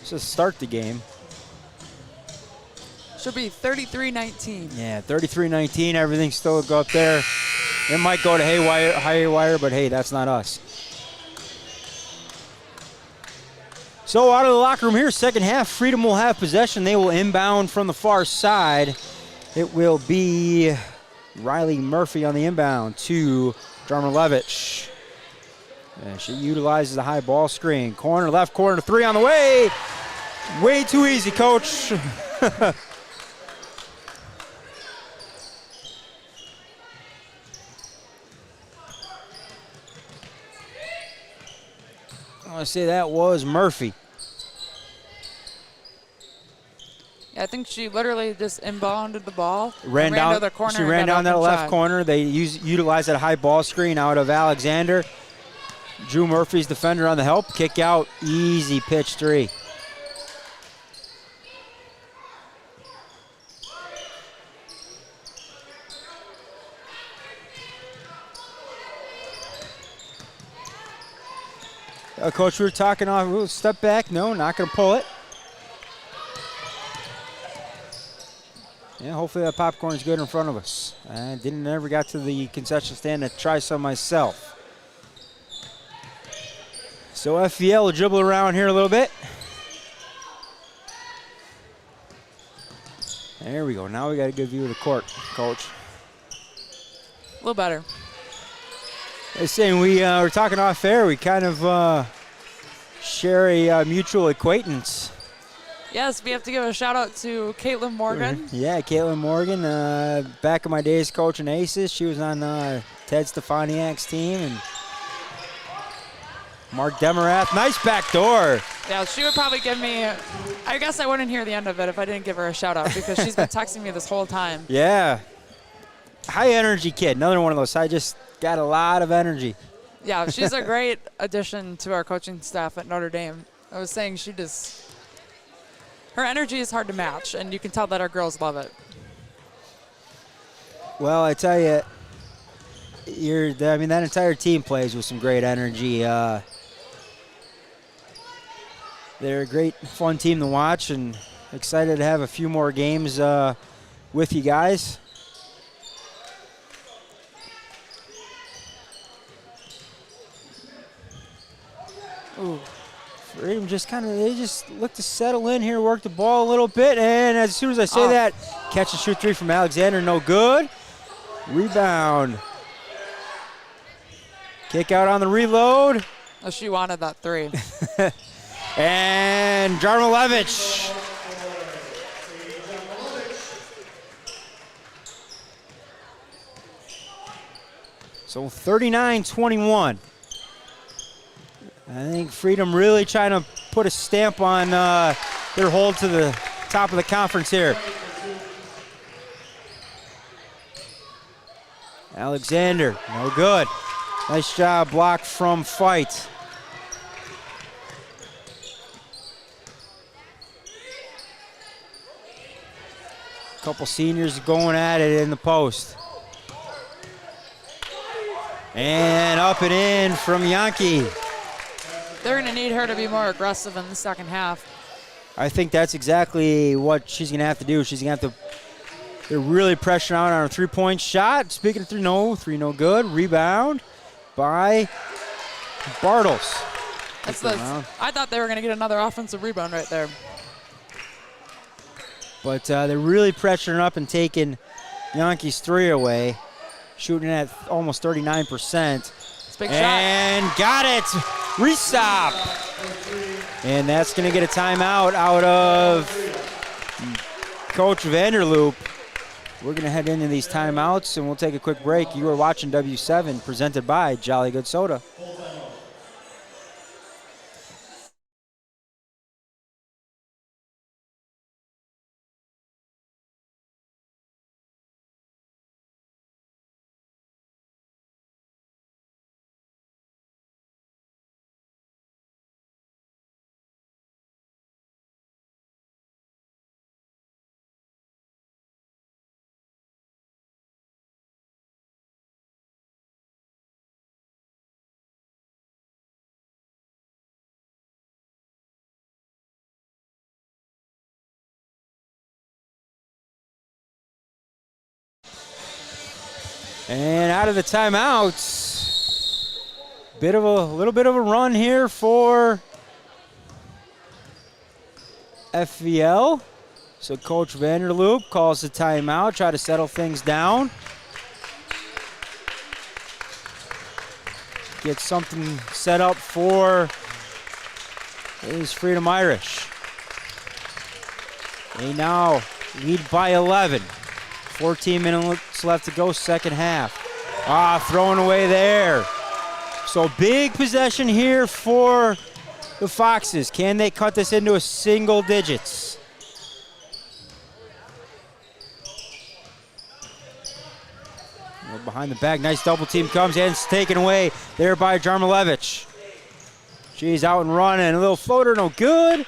to start the game. Should be 33-19. Yeah, 33-19. Everything's still go up there. It might go to haywire, but hey, that's not us. So out of the locker room here, second half, Freedom will have possession. They will inbound from the far side. It will be Riley Murphy on the inbound to Jarmilevich. And she utilizes the high ball screen. Corner, left corner, 3 on the way. Way too easy, Coach. I want to say that was Murphy. Yeah, I think she literally just inbounded the ball. Ran down to the corner. She ran down that left corner. They utilized that high ball screen out of Alexander. Drew Murphy's defender on the help. Kick out. Easy pitch 3. Coach, we were talking off. We'll step back. No, not going to pull it. Yeah, hopefully that popcorn's good in front of us. I never got to the concession stand to try some myself. So FVL will dribble around here a little bit. There we go. Now we got a good view of the court, Coach. A little better. I was saying we were talking off air. We kind of share a mutual acquaintance. Yes, we have to give a shout out to Caitlin Morgan. Yeah, Caitlin Morgan. Back in my days coaching Aces, she was on Ted Stefaniak's team. And Mark Demarath, nice back door. Yeah, she would probably give me, I guess I wouldn't hear the end of it if I didn't give her a shout out because she's been texting me this whole time. Yeah. High energy kid, another one of those. I just got a lot of energy. Yeah, she's a great addition to our coaching staff at Notre Dame. I was saying her energy is hard to match, and you can tell that our girls love it. Well, I tell you, that entire team plays with some great energy. They're a great, fun team to watch, and excited to have a few more games with you guys. Ooh. Freedom they just look to settle in here, work the ball a little bit, and as soon as I say that, catch and shoot 3 from Alexander, no good. Rebound. Kick out on the reload. Oh, she wanted that 3. And Jarmilevich. So 39-21. I think Freedom really trying to put a stamp on their hold to the top of the conference here. Alexander, no good. Nice job, block from Fight. Couple seniors going at it in the post. And up and in from Yankee. They're going to need her to be more aggressive in the second half. I think that's exactly what she's going to have to do. She's going to have to, they're really pressuring out on a 3-point shot. Speaking of 3 no good. Rebound by Bartles. I thought they were going to get another offensive rebound right there. But they're really pressuring up and taking Yankees 3 away. Shooting at almost 39%. Big shot. And got it. Restop. And that's going to get a timeout out of Coach Vanderloop. We're going to head into these timeouts, and we'll take a quick break. You are watching W7, presented by Jolly Good Soda. And out of the timeouts, little bit of a run here for FVL. So Coach Vanderloop calls the timeout, try to settle things down. Get something set up for his Freedom Irish. They now lead by 11. 14 minutes left to go, second half. Thrown away there. So big possession here for the Foxes. Can they cut this into a single digits? Behind the back, nice double team comes and it's taken away there by Jarmilevich. She's out and running, a little floater, no good.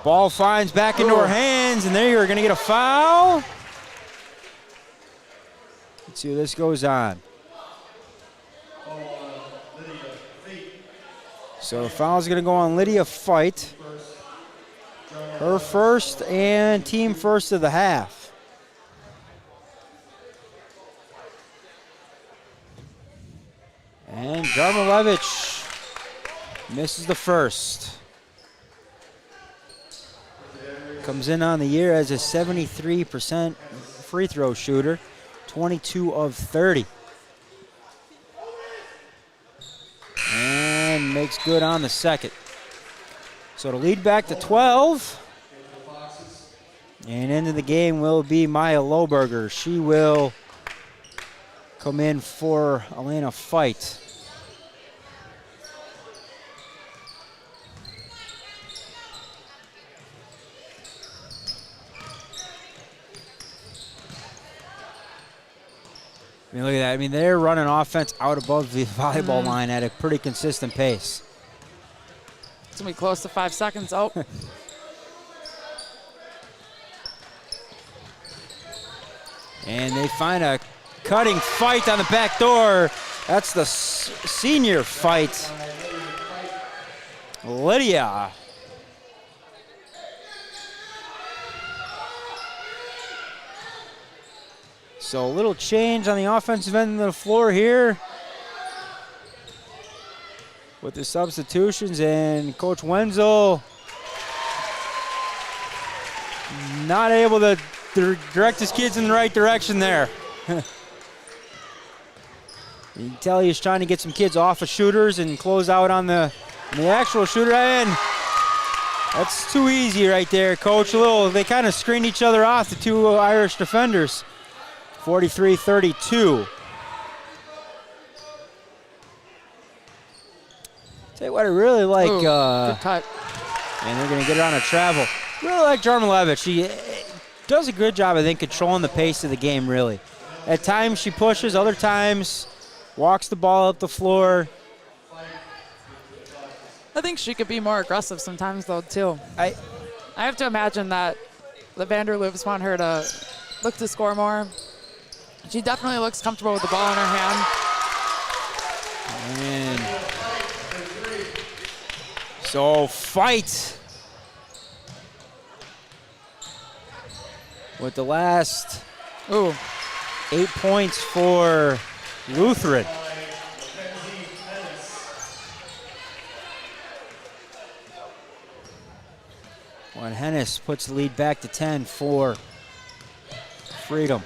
Ball finds back into her hands, and there you're gonna get a foul. Let's see what this goes on. So the foul is going to go on Lydia Fight. Her first and team first of the half. And Jarmilevich misses the first. Comes in on the year as a 73% free throw shooter. 22 of 30. And makes good on the second. So to lead back to 12. And into the game will be Maya Lohberger. She will come in for Elena Fight. I mean, look at that. I mean, they're running offense out above the volleyball line at a pretty consistent pace. It's going to be close to 5 seconds. Oh. And they find a cutting fight on the back door. That's the senior fight. Lydia. So a little change on the offensive end of the floor here with the substitutions, and Coach Wenzel not able to direct his kids in the right direction there. You can tell he's trying to get some kids off of shooters and close out on the actual shooter end. That's too easy right there, Coach. They kind of screened each other off, the two Irish defenders. 43-32. Tell you what, I really like. Good cut. And they're going to get it on a travel. Really like Jarmilevich. She does a good job, I think, controlling the pace of the game, really. At times she pushes, other times walks the ball up the floor. I think she could be more aggressive sometimes, though, too. I have to imagine that the Vanderloofs want her to look to score more. She definitely looks comfortable with the ball in her hand. And so fight with the last 8 points for Lutheran. When Hennis puts the lead back to 10 for Freedom.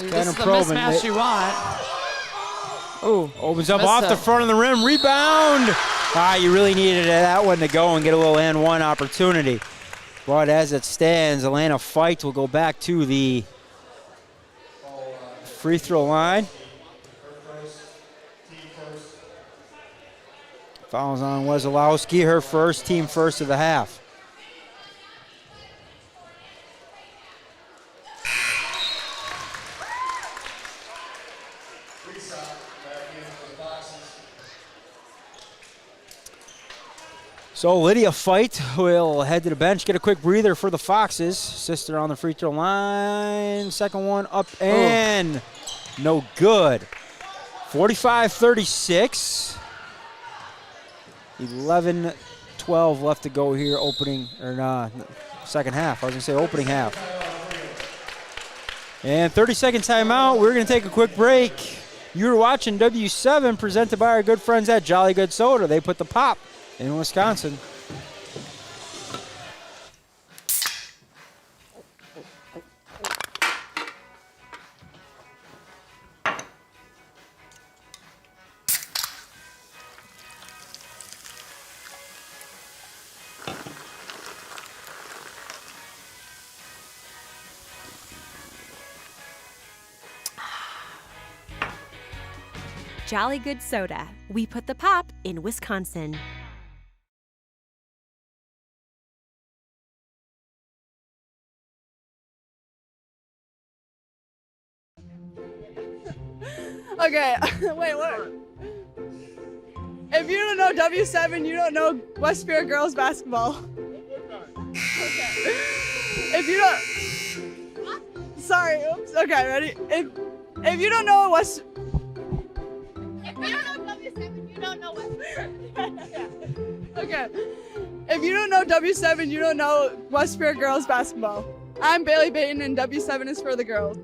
This is the mismatch you want. Ooh, opens up off the front of the rim. Rebound. You really needed that one to go and get a little and one opportunity. But as it stands, Atlanta Fight will go back to the free throw line. Fouls on Wesolowski, her first, team first of the half. So Lydia Fight will head to the bench, get a quick breather for the Foxes. Sister on the free throw line. Second one up and no good. 45-36. 11-12 left to go here, second half. I was going to say opening half. And 30-second timeout. We're going to take a quick break. You're watching W7 presented by our good friends at Jolly Good Soda. They put the pop in Wisconsin. Jolly Good Soda. We put the pop in Wisconsin. Okay, wait, what? If you don't know W7, you don't know West Spirit girls basketball. Okay. If you don't, sorry, oops. Okay, ready? If you don't know West. If you don't know W7, you don't know West Spirit. Okay. If you don't know W7, you don't know West Spirit girls basketball. I'm Bailey Baton, and W7 is for the girls.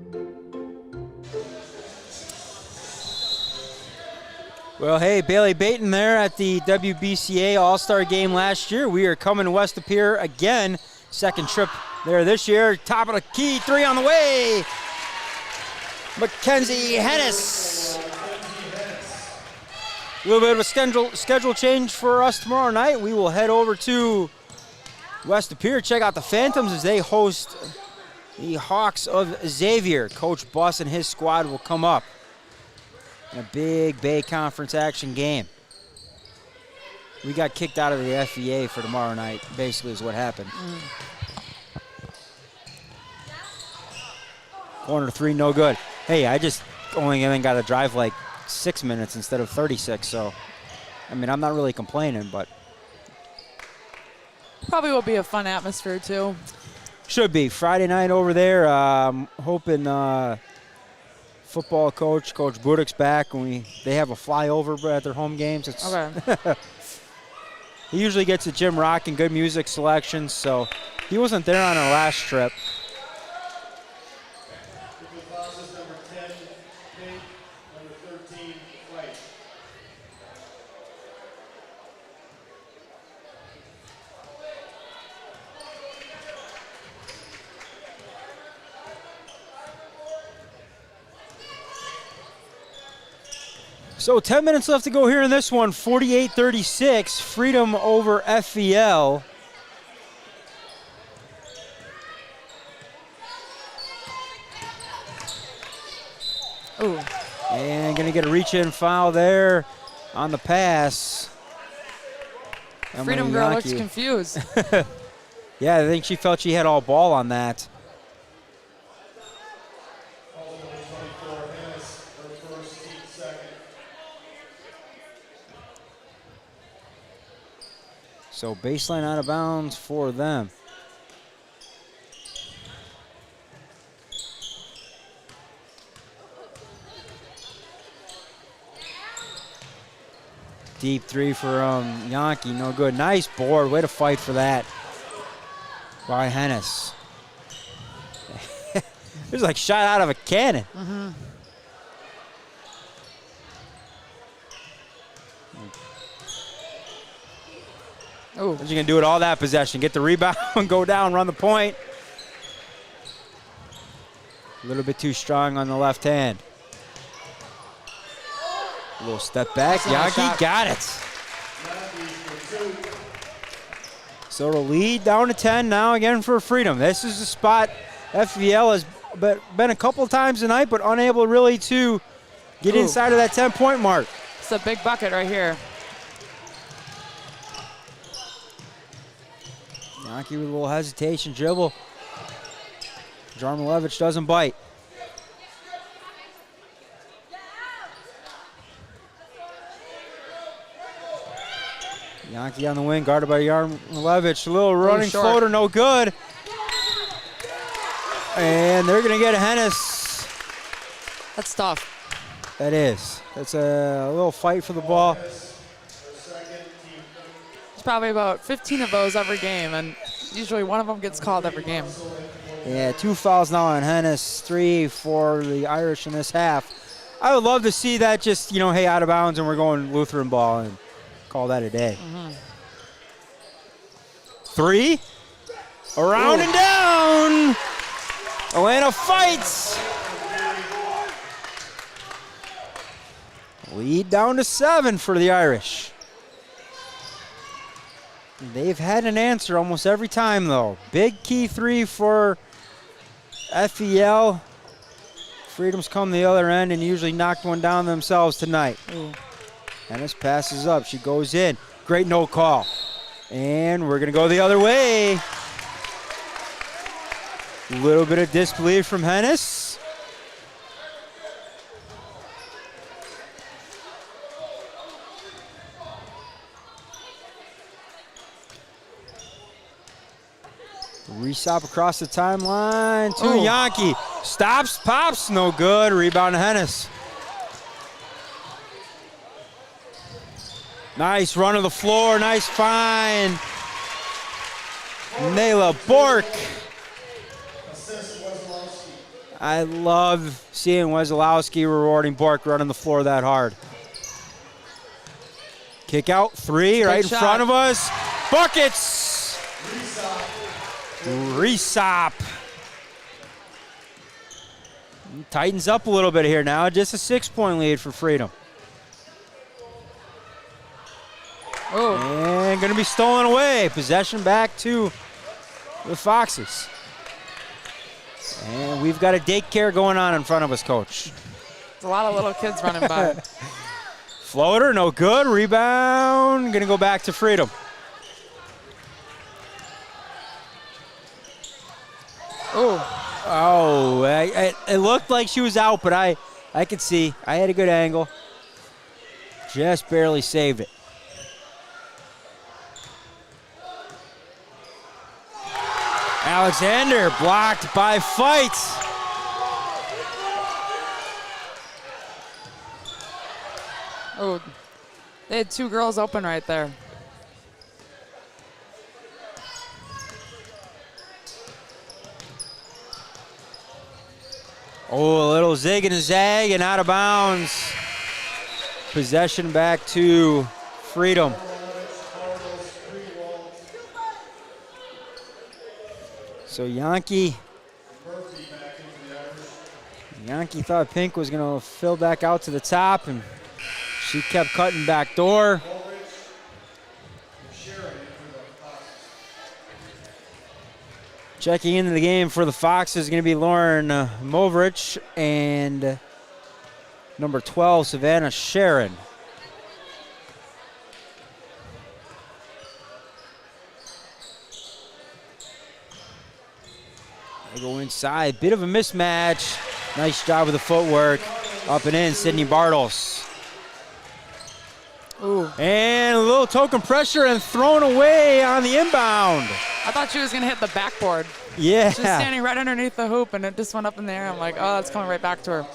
Well, hey, Bailey Baton there at the WBCA All-Star Game last year. We are coming to West Appear again. Second trip there this year. Top of the key, three on the way. Mackenzie Hennis. A little bit of a schedule change for us tomorrow night. We will head over to West Appear, check out the Phantoms as they host the Hawks of Xavier. Coach Buss and his squad will come up in a big Bay Conference action game. We got kicked out of the FEA for tomorrow night, basically is what happened. Corner three, no good. Hey, I just only then got to drive like 6 minutes instead of 36. So, I mean, I'm not really complaining, but Probably will be a fun atmosphere, too. should be. Friday night over there. Hoping football Coach Budek's back, and they have a flyover at their home games. It's Okay. He usually gets a gym rock and good music selections, so he wasn't there on our last trip. So 10 minutes left to go here in this one. 48-36, Freedom over FVL. Ooh. And going to get a reach-in foul there on the pass. Freedom girl looks confused. Yeah, I think she felt she had all ball on that. So baseline out of bounds for them. Deep three for Yankee, no good. Nice board, way to fight for that by Hennis. It was like shot out of a cannon. Mm-hmm. What you gonna do with all that possession? Get the rebound, go down, run the point. A little bit too strong on the left hand. A little step back, Yankee got it. So the lead down to 10 now again for Freedom. This is the spot FVL has been a couple of times tonight, but unable really to get inside of that 10-point mark. It's a big bucket right here. Yankee with a little hesitation, dribble. Jarmilevich doesn't bite. Yankee on the wing, guarded by Jarmilevich. A little running floater, no good. And they're going to get a Hennis. That's tough. That is. That's a little fight for the ball. There's probably about 15 of those every game, and usually one of them gets called every game. Yeah, 2 fouls now on Hennis, 3 for the Irish in this half. I would love to see that just, you know, hey, out of bounds and we're going Lutheran ball and call that a day. Mm-hmm. 3, around and down. Atlanta fights. Lead down to 7 for the Irish. They've had an answer almost every time, though. Big key 3 for FVL. Freedom's come the other end and usually knocked one down themselves tonight. Hennis passes up. She goes in. Great no call. And we're going to go the other way. A little bit of disbelief from Hennis. Resop across the timeline to Yankee. Stops, pops, no good. Rebound to Hennis. Nice run of the floor, nice find. Nayla Bork. I love seeing Wesolowski rewarding Bork running the floor that hard. Kick out, 3 right in front of us. Buckets. Resop. Tightens up a little bit here now. Just a 6-point lead for Freedom. And going to be stolen away. Possession back to the Foxes. And we've got a daycare going on in front of us, Coach. There's a lot of little kids running by. Floater, no good. Rebound. Going to go back to Freedom. Oh, it looked like she was out, but I I could see. I had a good angle. Just barely saved it. Alexander blocked by Fight. Oh, they had 2 girls open right there. Oh, a little zig and a zag and out of bounds. Possession back to Freedom. So Yankee thought Pink was going to fill back out to the top, and she kept cutting back door. Checking into the game for the Foxes is going to be Lauren Movrich and number 12, Savannah Sharon. They go inside. Bit of a mismatch. Nice job with the footwork. Up and in, Sydney Bartles. Ooh. And a little token pressure and thrown away on the inbound. I thought she was going to hit the backboard. Yeah. She was standing right underneath the hoop, and it just went up in the air. I'm like, oh, that's coming right back to her.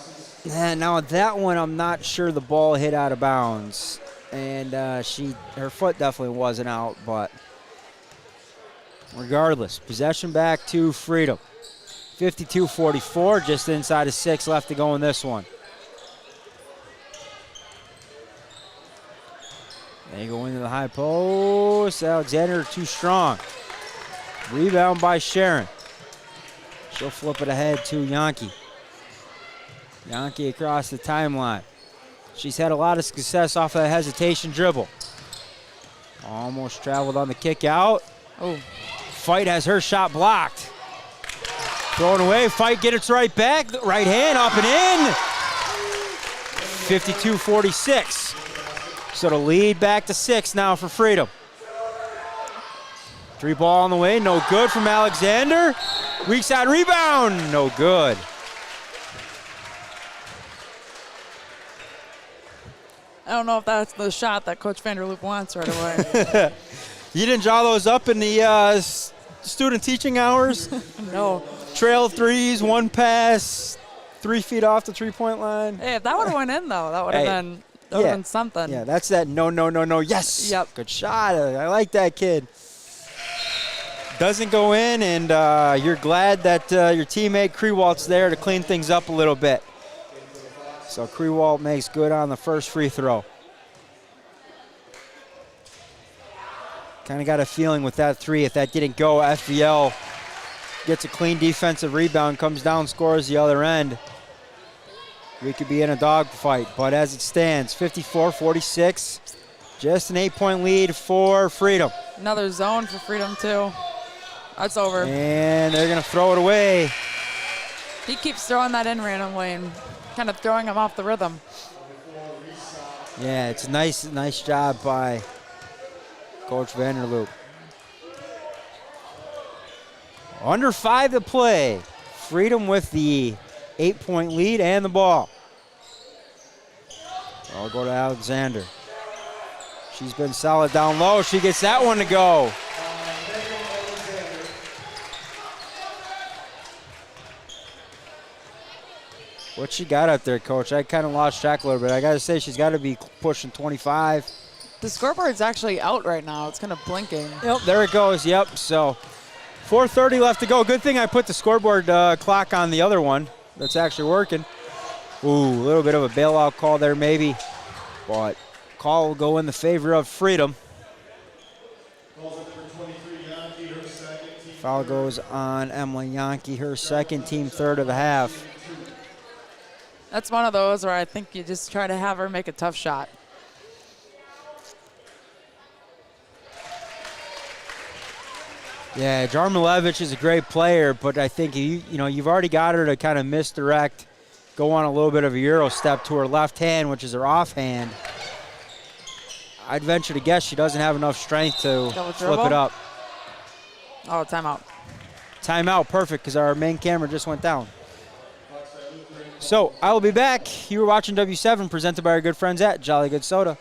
Yeah, now that one, I'm not sure the ball hit out of bounds. And her foot definitely wasn't out, but regardless, possession back to Freedom. 52-44, just inside of 6 left to go in this one. They go into the high post. Alexander too strong. Rebound by Sharon. She'll flip it ahead to Yankee. Yankee across the timeline. She's had a lot of success off that hesitation dribble. Almost traveled on the kick out. Oh. Fight has her shot blocked. Thrown away. Fight get it right back. Right hand up and in. 52-46. So the lead back to 6 now for Freedom. 3 ball on the way, no good from Alexander. Weak side rebound, no good. I don't know if that's the shot that Coach Vanderloop wants right away. You didn't draw those up in the student teaching hours? No. Trail threes, 1 pass, 3 feet off the 3-point line. Hey, if that would have went in, though, that would have been... That would have been something. Yeah, that's that no, yes. Yep. Good shot. I like that kid. Doesn't go in, and you're glad that your teammate Krewalt's there to clean things up a little bit. So Krewalt makes good on the first free throw. Kind of got a feeling with that 3, if that didn't go, FVL gets a clean defensive rebound, comes down, scores the other end. We could be in a dogfight, but as it stands, 54-46, just an 8-point lead for Freedom. Another zone for Freedom, too. That's over. And they're going to throw it away. He keeps throwing that in randomly and kind of throwing him off the rhythm. Yeah, it's a nice job by Coach Vanderloop. Under 5 to play. Freedom with the 8-point lead and the ball. I'll go to Alexander. She's been solid down low. She gets that one to go. What she got up there, Coach? I kind of lost track a little bit. I got to say, she's got to be pushing 25. The scoreboard's actually out right now. It's kind of blinking. Yep, there it goes. Yep, so 4:30 left to go. Good thing I put the scoreboard clock on the other one. That's actually working. Ooh, a little bit of a bailout call there maybe, but call will go in the favor of Freedom. Foul goes on Emily Yankee, her second, team third of the half. That's one of those where I think you just try to have her make a tough shot. Yeah, Jarmilevich is a great player, but I think you've already got her to kind of misdirect, go on a little bit of a Euro step to her left hand, which is her offhand. I'd venture to guess she doesn't have enough strength to flip it up. Oh, timeout. Timeout, perfect, because our main camera just went down. So I will be back. You were watching W7, presented by our good friends at Jolly Good Soda.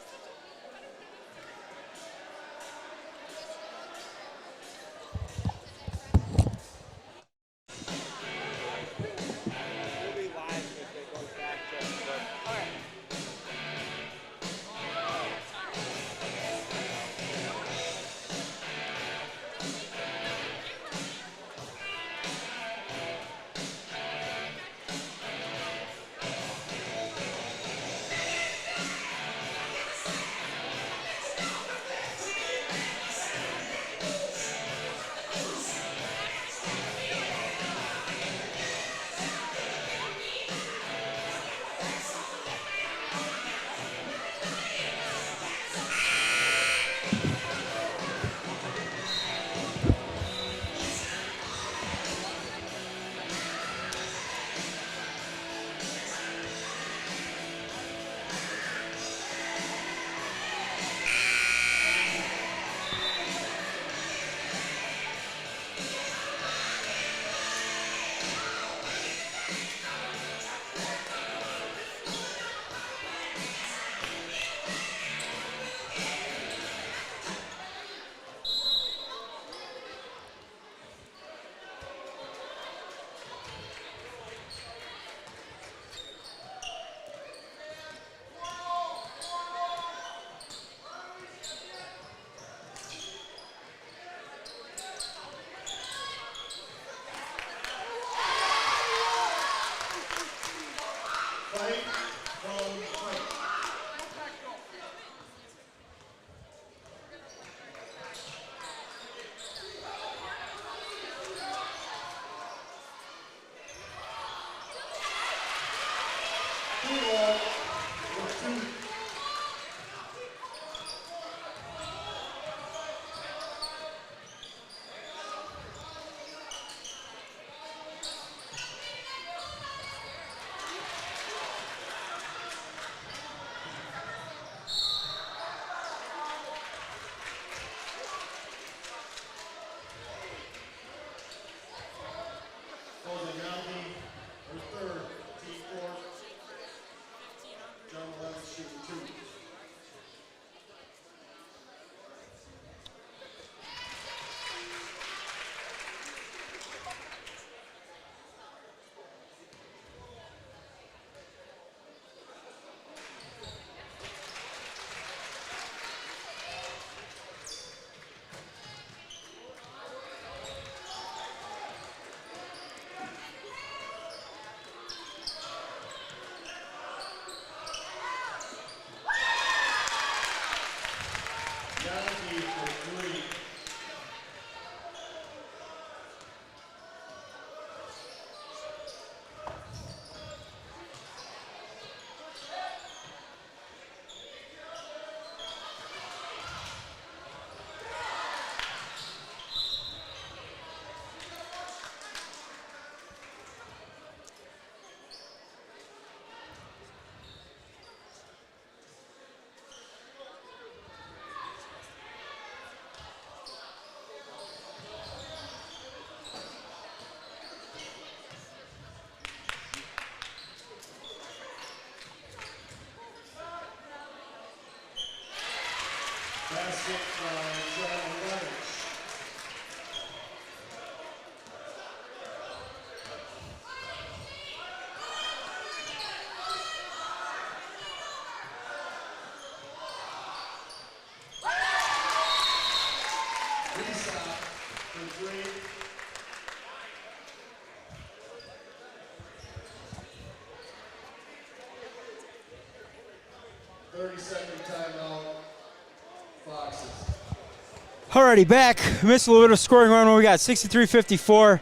Alrighty, back. Missed a little bit of scoring run when we got 63-54.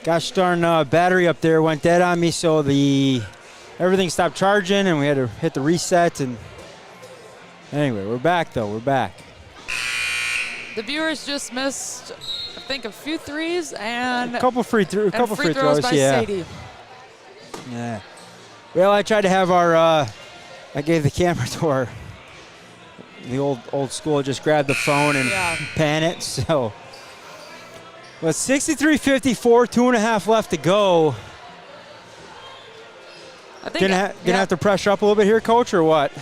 Gosh darn, battery up there went dead on me, so everything stopped charging, and we had to hit the reset. And anyway, we're back though. We're back. The viewers just missed, I think, a few threes and a couple free throws by yeah. Sadie. Yeah. Well, I tried to have I gave the camera to the old school, just grab the phone and pan it. So, well, 63-54, 2.5 left to go. I think Gonna have to pressure up a little bit here, Coach, or what?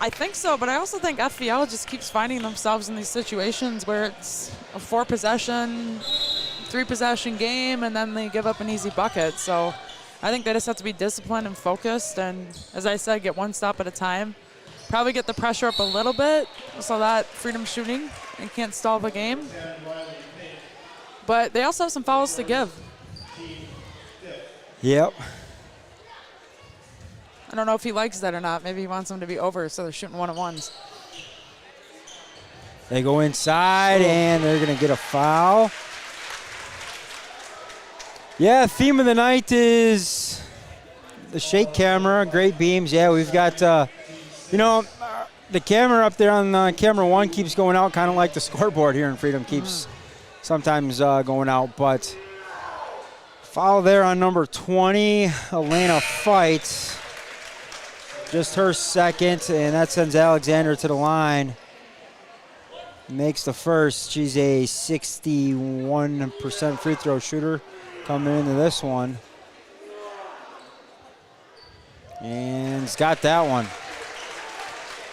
I think so, but I also think FVL just keeps finding themselves in these situations where it's a 4-possession, 3-possession game, and then they give up an easy bucket. So I think they just have to be disciplined and focused, and as I said, get one stop at a time. Probably get the pressure up a little bit so that freedom shooting and can't stall the game. But they also have some fouls to give. Yep. I don't know if he likes that or not. Maybe he wants them to be over, so they're shooting one-on-ones. They go inside, and they're going to get a foul. Yeah, theme of the night is the shake camera, great beams. Yeah, we've got, the camera up there on camera 1 keeps going out, kind of like the scoreboard here in Freedom keeps sometimes going out. But foul there on number 20, Elena Fights. Just her second, and that sends Alexander to the line. Makes the first. She's a 61% free throw shooter coming into this one. And it's got that one.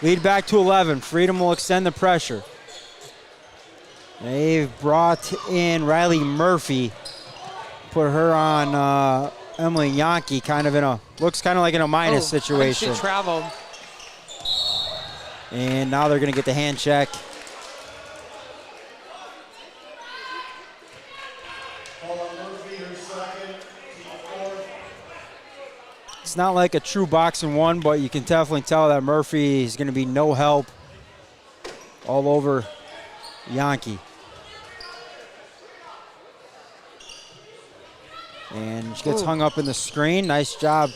Lead back to 11. Freedom will extend the pressure. They've brought in Riley Murphy. Put her on Emily Yankee, kind of in a, looks kind of like in a minus situation. She traveled. And now they're going to get the hand check. It's not like a true boxing one, but you can definitely tell that Murphy is going to be no help all over Yankee. And she gets hung up in the screen. Nice job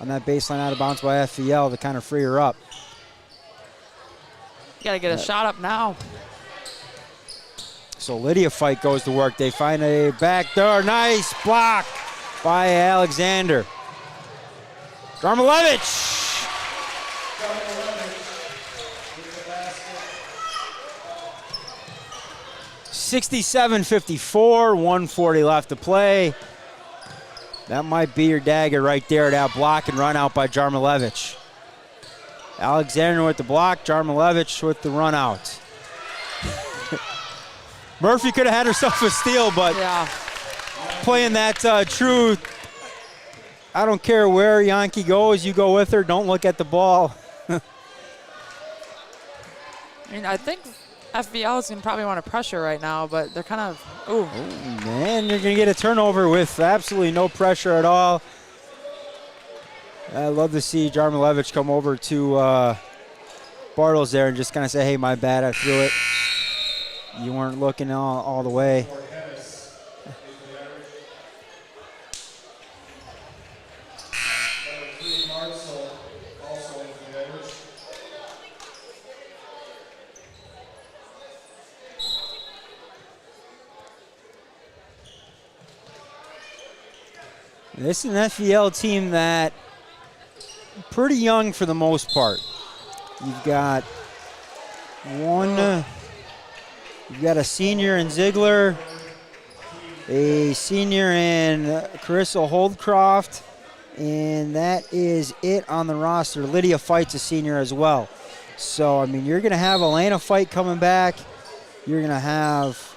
on that baseline out of bounds by FVL to kind of free her up. You got to get a shot up now. So Lydia Fight goes to work. They find a back door. Nice block by Alexander. Jarmilevich. 67-54, 140 left to play. That might be your dagger right there, that block and run out by Jarmilevich. Alexander with the block, Jarmilevich with the run out. Murphy could have had herself a steal, but playing that true, I don't care where Yankee goes, you go with her, don't look at the ball. I mean, I think FVL is going to probably want to pressure right now, but they're kind of, Oh, man, you're going to get a turnover with absolutely no pressure at all. I'd love to see Jarmilevich come over to Bartles there and just kind of say, hey, my bad, I threw it. You weren't looking all the way. This is an FVL team that pretty young for the most part. You've got you've got a senior in Ziegler, a senior in Carissa Holdcroft, and that is it on the roster. Lydia Fight's a senior as well. So, I mean, you're going to have Elena Fight coming back. You're going to have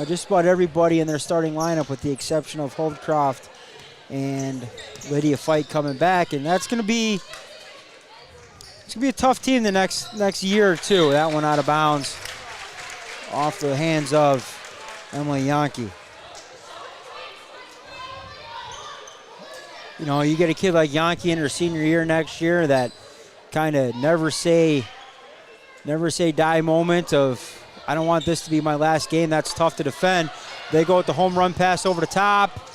just about everybody in their starting lineup with the exception of Holdcroft and Lydia Fight coming back, and that's going to be a tough team the next year or two. That one out of bounds off the hands of Emily Yankee. You know, you get a kid like Yankee in her senior year next year, that kind of never say die moment of, I don't want this to be my last game. That's tough to defend. They go with the home run pass over the top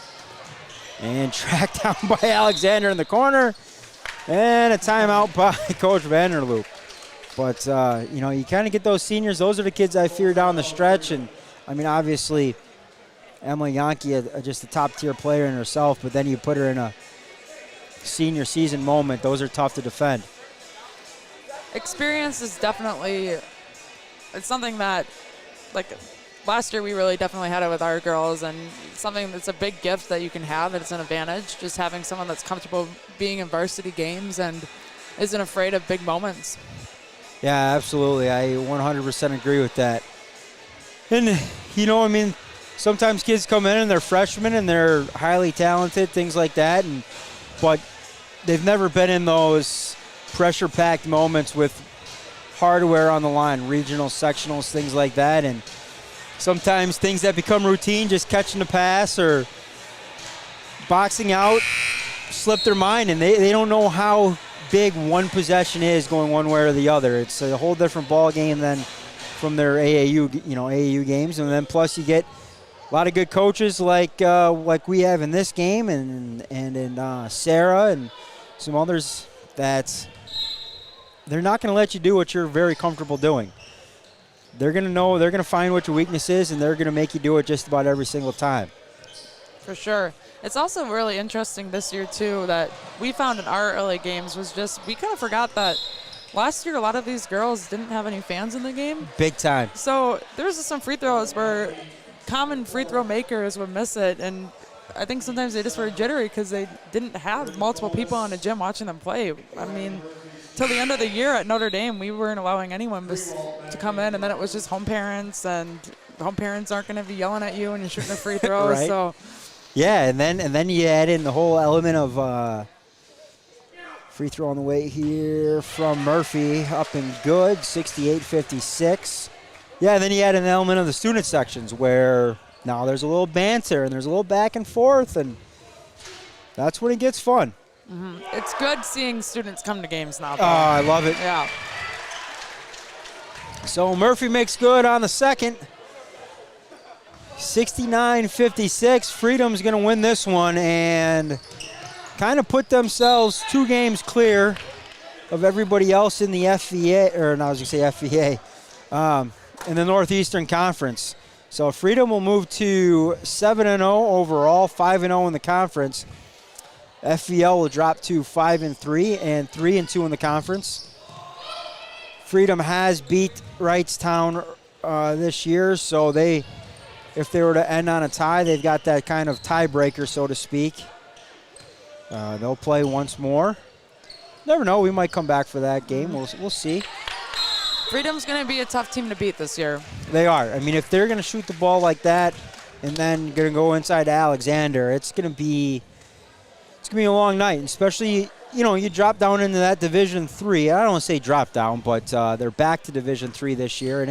and tracked down by Alexander in the corner, and a timeout by Coach Vanderloop. But, you know, you kind of get those seniors. Those are the kids I fear down the stretch. And, I mean, obviously, Emily Yankee, just a top-tier player in herself, but then you put her in a senior season moment. Those are tough to defend. Experience is definitely, it's something that, like, last year we really definitely had it with our girls, and something that's a big gift that you can have, and it's an advantage, just having someone that's comfortable being in varsity games and isn't afraid of big moments. Yeah, absolutely. I 100% agree with that. And, I mean, sometimes kids come in and they're freshmen and they're highly talented, things like that, but they've never been in those pressure-packed moments with hardware on the line, regional, sectionals, things like that. And sometimes things that become routine, just catching the pass or boxing out, slip their mind, and they don't know how big one possession is going one way or the other. It's a whole different ball game than from their AAU games. And then plus you get a lot of good coaches like we have in this game and in Sarah and some others that they're not going to let you do what you're very comfortable doing. They're going to know, they're going to find what your weakness is, and they're going to make you do it just about every single time. For sure. It's also really interesting this year, too, that we found in our early games was just we kind of forgot that last year a lot of these girls didn't have any fans in the game. Big time. So there was some free throws where common free throw makers would miss it, and I think sometimes they just were jittery because they didn't have multiple people in the gym watching them play. I mean, till the end of the year at Notre Dame, we weren't allowing anyone to come in, and then it was just home parents, and home parents aren't going to be yelling at you when you're shooting a free throw. Right. So. Yeah, and then you add in the whole element of free throw on the way here from Murphy, up and good, 68-56. Yeah, and then you add an element of the student sections where now there's a little banter and there's a little back and forth, and that's when it gets fun. Mm-hmm. It's good seeing students come to games now, though. Oh, I love it. Yeah. So Murphy makes good on the second. 69-56. Freedom's going to win this one and kind of put themselves 2 games clear of everybody else in the FVA, or no, I was going to say FVA, in the Northeastern Conference. So Freedom will move to 7-0 overall, 5-0 in the conference. FVL will drop to 5-3 and 3-2 in the conference. Freedom has beat Wrightstown this year, so if they were to end on a tie, they've got that kind of tiebreaker, so to speak. They'll play once more. Never know, we might come back for that game. We'll see. Freedom's going to be a tough team to beat this year. They are. I mean, if they're going to shoot the ball like that and then going to go inside to Alexander, it's going to be a long night, especially, you drop down into that Division III. I don't want to say drop down, but they're back to Division III this year, and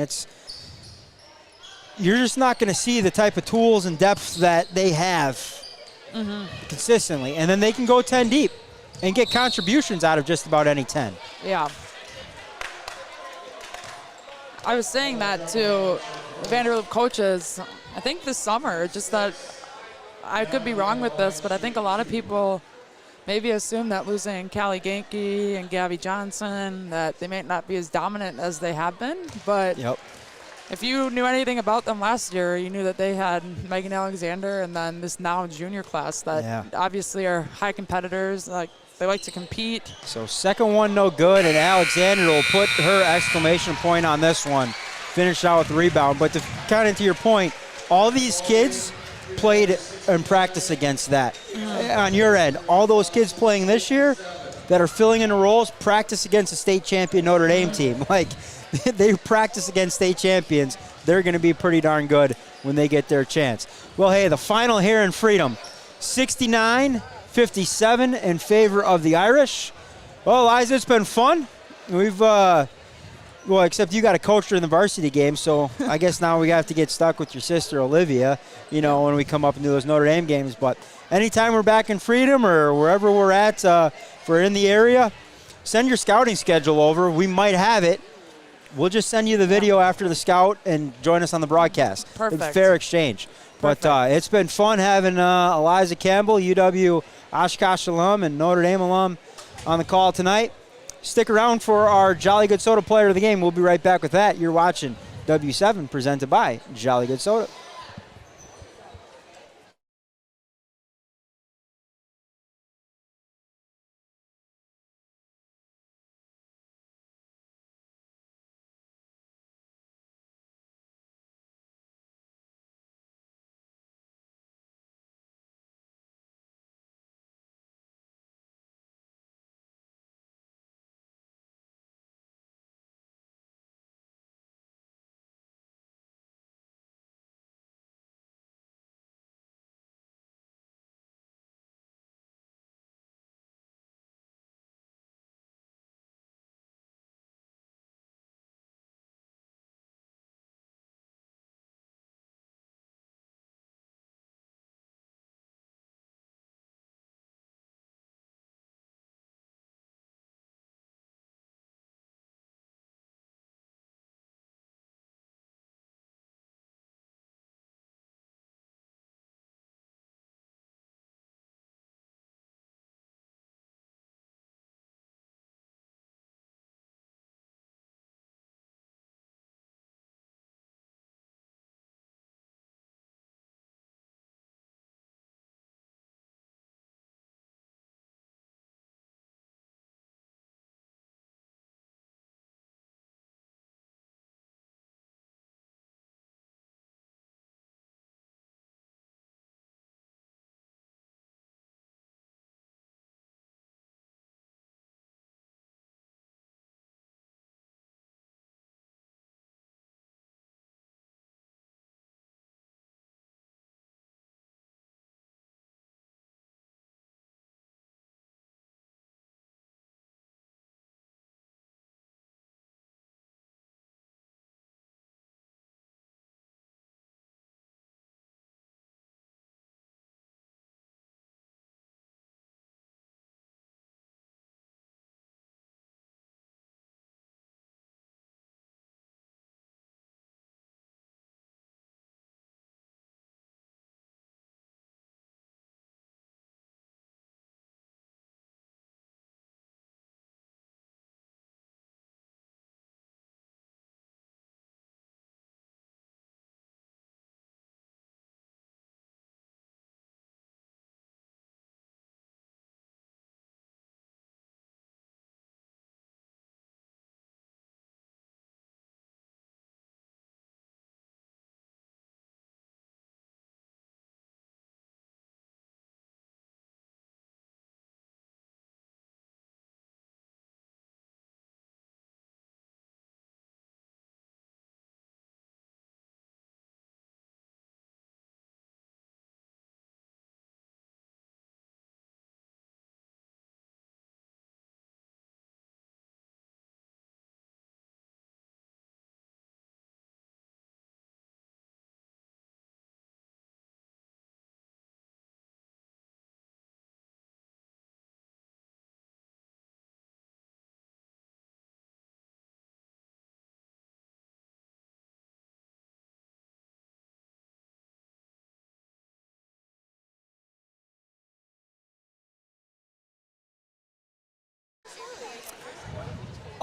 you're just not going to see the type of tools and depth that they have consistently. And then they can go 10 deep and get contributions out of just about any 10. Yeah. I was saying that to Vanderloop coaches, I think this summer, just that I could be wrong with this, but I think a lot of people maybe assume that losing Callie Genke and Gabby Johnson, that they may not be as dominant as they have been. But if you knew anything about them last year, you knew that they had Megan Alexander and then this now junior class that obviously are high competitors. They like to compete. So second one no good, and Alexander will put her exclamation point on this one. Finish out with the rebound. But kind of to your point, all these kids played and practice against that. On your end, all those kids playing this year that are filling in the roles practice against a state champion Notre Dame team. They practice against state champions. They're going to be pretty darn good when they get their chance. Well, hey, the final here in Freedom, 69-57 in favor of the Irish. Well, Eliza, it's been fun. We've, except you got to coach her in the varsity game, so I guess now we have to get stuck with your sister, Olivia, when we come up and do those Notre Dame games. But anytime we're back in Freedom or wherever we're at, if we're in the area, send your scouting schedule over. We might have it. We'll just send you the video after the scout and join us on the broadcast. Perfect. It's fair exchange. Perfect. But it's been fun having Eliza Campbell, UW Oshkosh alum and Notre Dame alum on the call tonight. Stick around for our Jolly Good Soda player of the game. We'll be right back with that. You're watching W7 presented by Jolly Good Soda.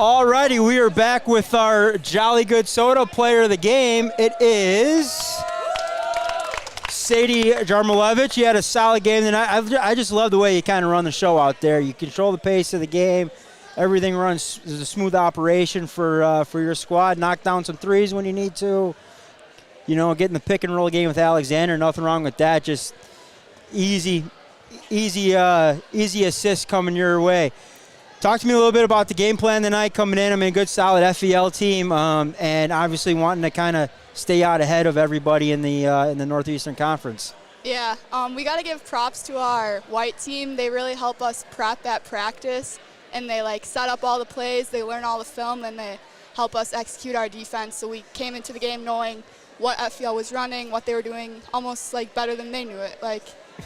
Alrighty, we are back with our Jolly Good Soda player of the game. It is Sadie Jarmilevich. You had a solid game tonight. I just love the way you kind of run the show out there. You control the pace of the game. Everything runs is a smooth operation for your squad. Knock down some threes when you need to. You know, getting the pick and roll game with Alexander. Nothing wrong with that. Just easy assists coming your way. Talk to me a little bit about the game plan tonight coming in. I mean, a good, solid FEL team, and obviously wanting to kind of stay out ahead of everybody in the Northeastern Conference. Yeah, we got to give props to our white team. They really help us prep at practice, and they set up all the plays. They learn all the film, and they help us execute our defense. So we came into the game knowing what FEL was running, what they were doing, almost better than they knew it.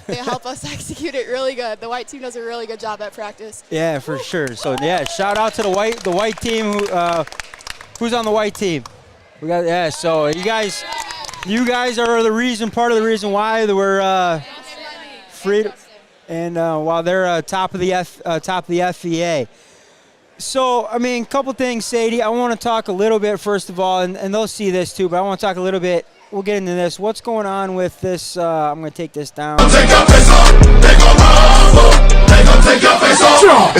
They help us execute it really good. The white team does a really good job at practice. Yeah, for sure. So yeah, shout out to the white team. Who's on the white team? We got So you guys are part of the reason why we're free, and while they're top of the FVA. So I mean, a couple things, Sadie. I want to talk a little bit first of all, and they'll see this too. But I want to talk a little bit. We'll get into this. What's going on with this? I'm going to take this down. It's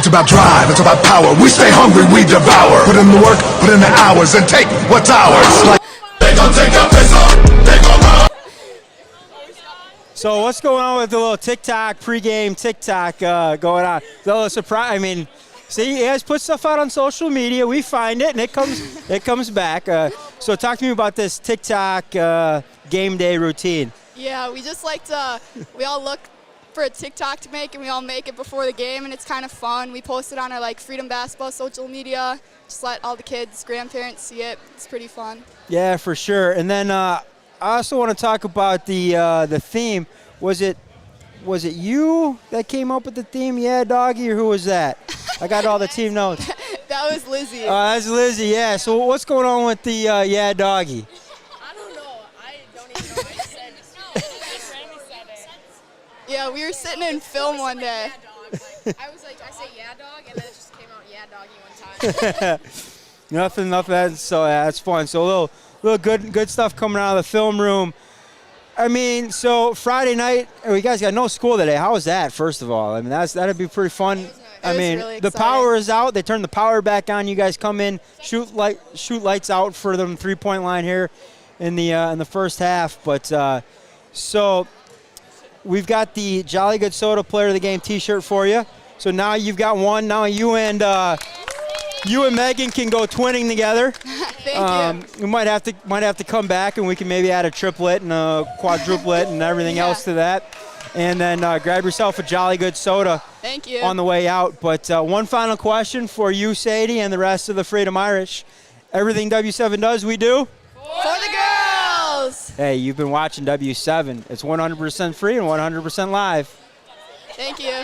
about drive, it's about power. We stay hungry, we devour. Put in the work, put in the hours, and take what's ours. So what's going on with the little pregame TikTok going on? The little surprise. I mean, see, you guys put stuff out on social media. We find it, and it comes back. So talk to me about this TikTok game day routine. Yeah, we just we all look for a TikTok to make, and we all make it before the game, and it's kind of fun. We post it on our Freedom Basketball social media. Just let all the kids, grandparents see it. It's pretty fun. Yeah, for sure. And then I also want to talk about the theme. Was it you that came up with the theme? Yeah, doggy, or who was that? I got all the team notes. That was Lizzie. That's Lizzie, yeah. So what's going on with the yeah, doggy? I don't know. I don't even know. I said it. Yeah, we were sitting in film one day. I said yeah, dog, and then it just came out yeah, doggy one time. Nothing. So that's fun. So a little good stuff coming out of the film room. I mean, so Friday night, you guys got no school today. How was that, first of all? I mean, that'd be pretty fun. I mean, really the power is out. They turned the power back on. You guys come in, shoot lights out for them 3-point line here in the first half. But so we've got the Jolly Good Soda Player of the Game T-shirt for you. So now you've got one. Now you and Megan can go twinning together. Thank you. We might have to come back, and we can maybe add a triplet and a quadruplet and everything else to that. And then grab yourself a Jolly Good Soda. Thank you. On the way out. But one final question for you, Sadie, and the rest of the Freedom Irish. Everything W7 does, we do? For the girls! Hey, you've been watching W7. It's 100% free and 100% live. Thank you.